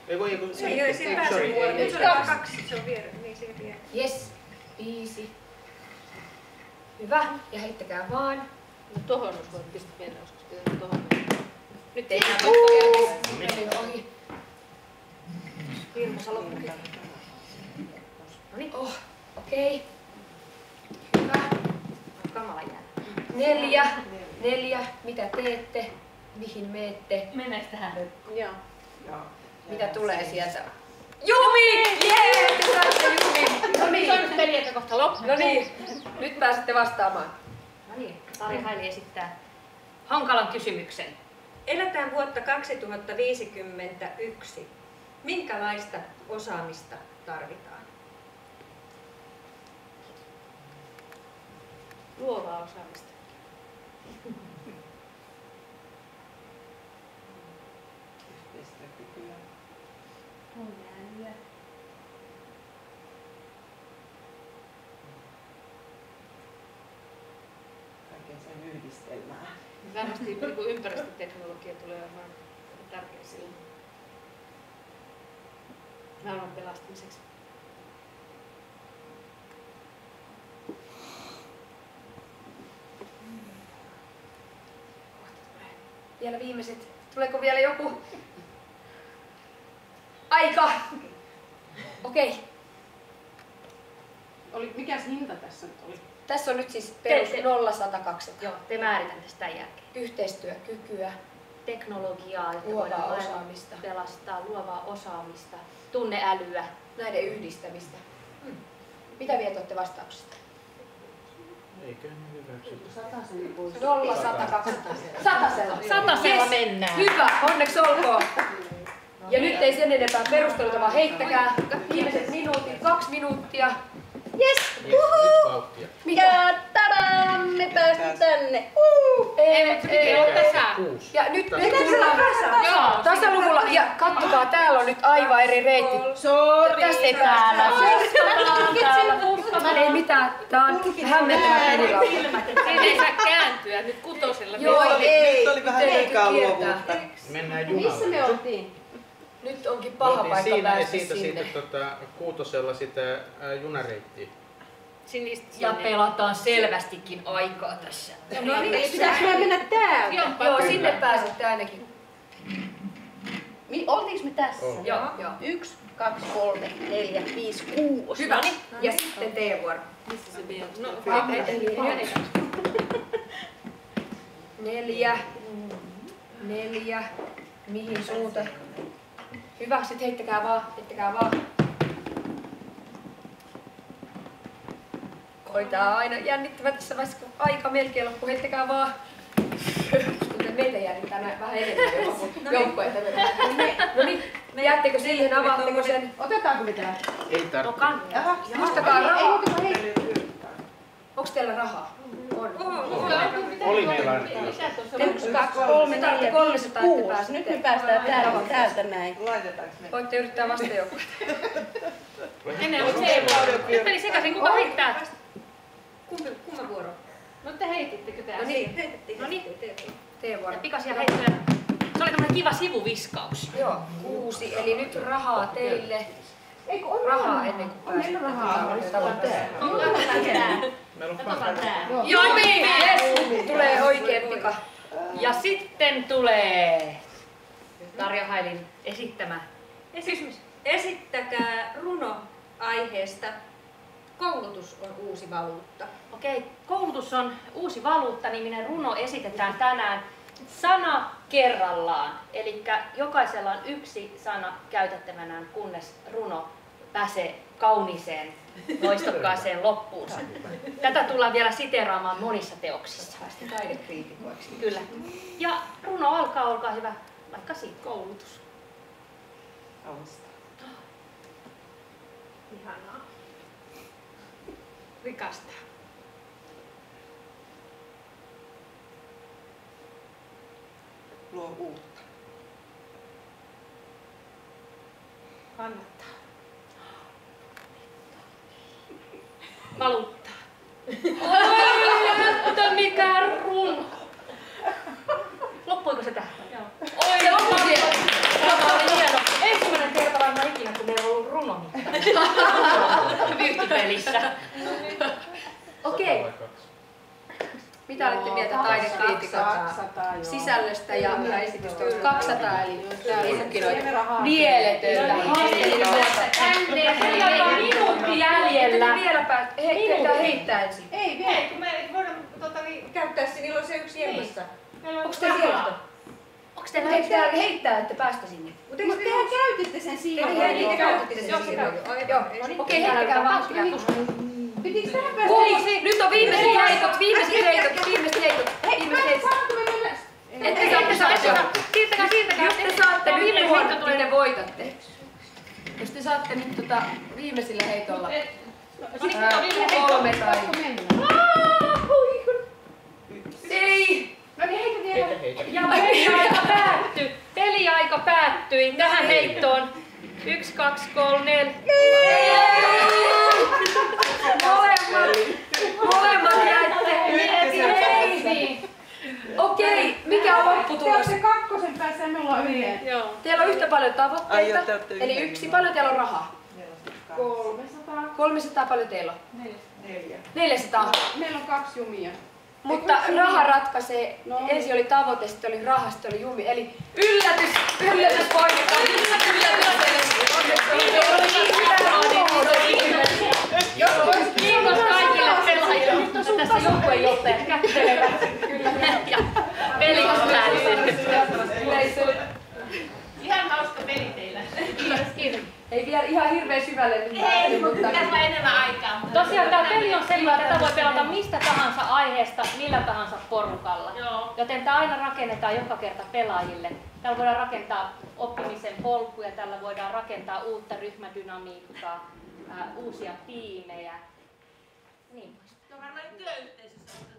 Ei se pääse vuoroon. Nyt se on 2, se on vieressä. Niin se vie. Yes, 5. Hyvä. Ja heittäkää vaan. No tohon olisi voinut pistää mennä, olisiko tohon. Nyt ei enää vaikka meni ohi. Hirmuisa loppukin. Noniin. Okei. Hyvä. Kamala jää. 4. Mitä teette? Mihin meette? Mennäänkö tähän? Joo. Mitä tulee sieltä? Jumi! Jee! Te saitte Jumi! No niin. Se on nyt peli, joka kohta loppuu. No niin. Nyt pääsette vastaamaan. No niin. Sari Haili esittää hankalan kysymyksen. Eletään vuotta 2051. Minkälaista osaamista tarvitaan? Luovaa osaamista. Kaiken sen yhdistelmää. Varmasti ympäristöteknologia tulee olemaan tärkeä silloin maailman pelastamiseksi. Vielä viimeiset. Tuleeko vielä joku? Aika! Okei. Mikäs hinta tässä nyt oli? Tässä on nyt siis perus 0-100-200. Joo, te määritätte sitä jälkeen. Yhteistyökykyä. Teknologiaa, että Luovaa voidaan osaamista. pelastaa, luovaa osaamista, tunneälyä. Näiden yhdistämistä. Mitä mieltä olette vastauksesta? Eikö ne hyväksytä? 0-100-200. Satasella mennään. Hyvä, onneksi olkoon. Ja nyt ei sen enempää perusteluta, vaan heittäkää viimeiset minuutit, 2 minuuttia. Yes! Nyt vauhtia. Ja tadaan, me päästiin tänne. Ei ole tässä. Ja nyt tullaan tasaluvulla. Ja kattokaa, täällä on nyt aivan eri reitti. Tästä ei päästä. Ei mitään, tää on hämmentävä pelilauta. Ei saa kääntyä nyt kutosella. Joo, Nyt oli vähän liikaa luovuutta. Mennään junalla. Missä me oltiin? Nyt onkin paha paikka päästä sinne. Kuutosella sitä junareittiä. Ja pelataan selvästikin aikaa tässä. No niin, pitääkö meidän mennä täältä? Joo, sinne pääsette ainakin. Oltiinko me tässä? Joo. 1, 2, 3, 4, 5, 6. Hyvä. Ja sitten T-vuoro. Missä se vie? No, 4. Mihin suuntaan? Hyvä, sit heittäkää vaan. Koitaa aina jännittävä tässä vaiheessa, kun aika melkein loppu. Heittäkää vaan. Kuten meitä jännittää vähän enemmän joukkoja. No niin, jäättekö siihen, avaatteko sen? Otetaanko mitään? Ei tarvitse. Muistakaa rahaa. Onko teillä rahaa? Oli meillä ainakin. 1, 2, 3, 4, 300, että pääsette. Nyt me päästään täältä näin. Laitetaanko me? Voitte yrittää vastajoukkoja. ennen oli C-vuoro. Nyt meni sekaisin, kuka heittää? Kumman vuoro? No te heitittekö tää? No niin, Heitettiin. No niin. T-vuoro. Ja pikaisia heittoja. Se oli tämmönen kiva sivuviskaus. Joo, 6. Eli nyt rahaa teille. Eikö on rahaa ennen kuin pääsee? Meillä on rahaa. Katsotaan tää. Jumi! Yes! Tulee oikein pika. Ja sitten tulee Tarja Hailin esittämä kysymys. Esittäkää runo aiheesta. Koulutus on uusi valuutta. Okei, koulutus on uusi valuutta, niminen runo esitetään tänään sana kerrallaan. Eli jokaisella on yksi sana käytettävänään, kunnes runo pääsee kauniiseen, loistokkaaseen loppuunsa. Tätä tullaan vielä siteeraamaan monissa teoksissa. Päästiin taidekriitikoiksi. Kyllä. Ja runo alkaa, olkaa hyvä, vaikka siitä. Koulutus. Kaunista. Ihanaa. Rikastaa. Luo uutta. Kannattaa. Valuuttaa. Oi, mutta mikä runo! Loppuiko se tähän? Joo. Oi, se loppui siellä. Tämä oli hieno. Ensimmäinen kerta varmaan ikinä, kun meillä on ollut runo vyyhtipelissä. Okei. Mitä olette mieltä taidekriitikot sisällöstä ja esitystä? 200 eli mieletöntä. Meillä on minuutti jäljellä. Vielä heittää ensin. Ei, kun me voidaan käyttää se, niillä on se yksi jemmassa. Onko te siellä? Onko teillä heittää, että päästä sinne? Mutta tehän käytitte sen siinä. Te käytitte sen siinä. Joo. Okei, heittäkää vaan. Pitikö tähän päästä? Kuusi. Nyt on viimeiset heitot. Saanko me mennä? Ette saa. Siirtäkää. Jos te saatte nyt vuodet, niin te voitatte. Jos te saatte nyt viimeisillä heitolla 3 tai... Ei! No niin, heitä vielä. Ja peliaika päättyi tähän heittoon. 1, 2, 3, 4. Molemmat jäitte. Okei, mikä on lopputulos? Se kakkosen päässä ja me ollaan yhden. Teillä on yhtä paljon tavoitteita, eli yksi. Paljon teillä on rahaa? 300. 300, paljon teillä on? 4. 400. Meillä on 2 jumia. Mutta raha ratkaisee. Ensin oli tavoite, sitten oli raha, sitten oli jumi. Eli yllätys poika. Kiitos kaikille pelaajille. Nyt on tässä joukkuejohtajat kättelevät. Ja peli on päättynyt. Ihan hauska peli teillä. Kiitos. Ei vielä ihan hirveän syvälle. Ei, mutta tässä enemmän aikaa. Tosiaan tämä peli on sellainen, että tätä voi pelata mistä tahansa aiheesta, millä tahansa porukalla. Joo. Joten tämä aina rakennetaan joka kerta pelaajille. Tällä voidaan rakentaa oppimisen polkuja, tällä voidaan rakentaa uutta ryhmädynamiikkaa, uusia tiimejä. Niin. No varmaan työyhteisössä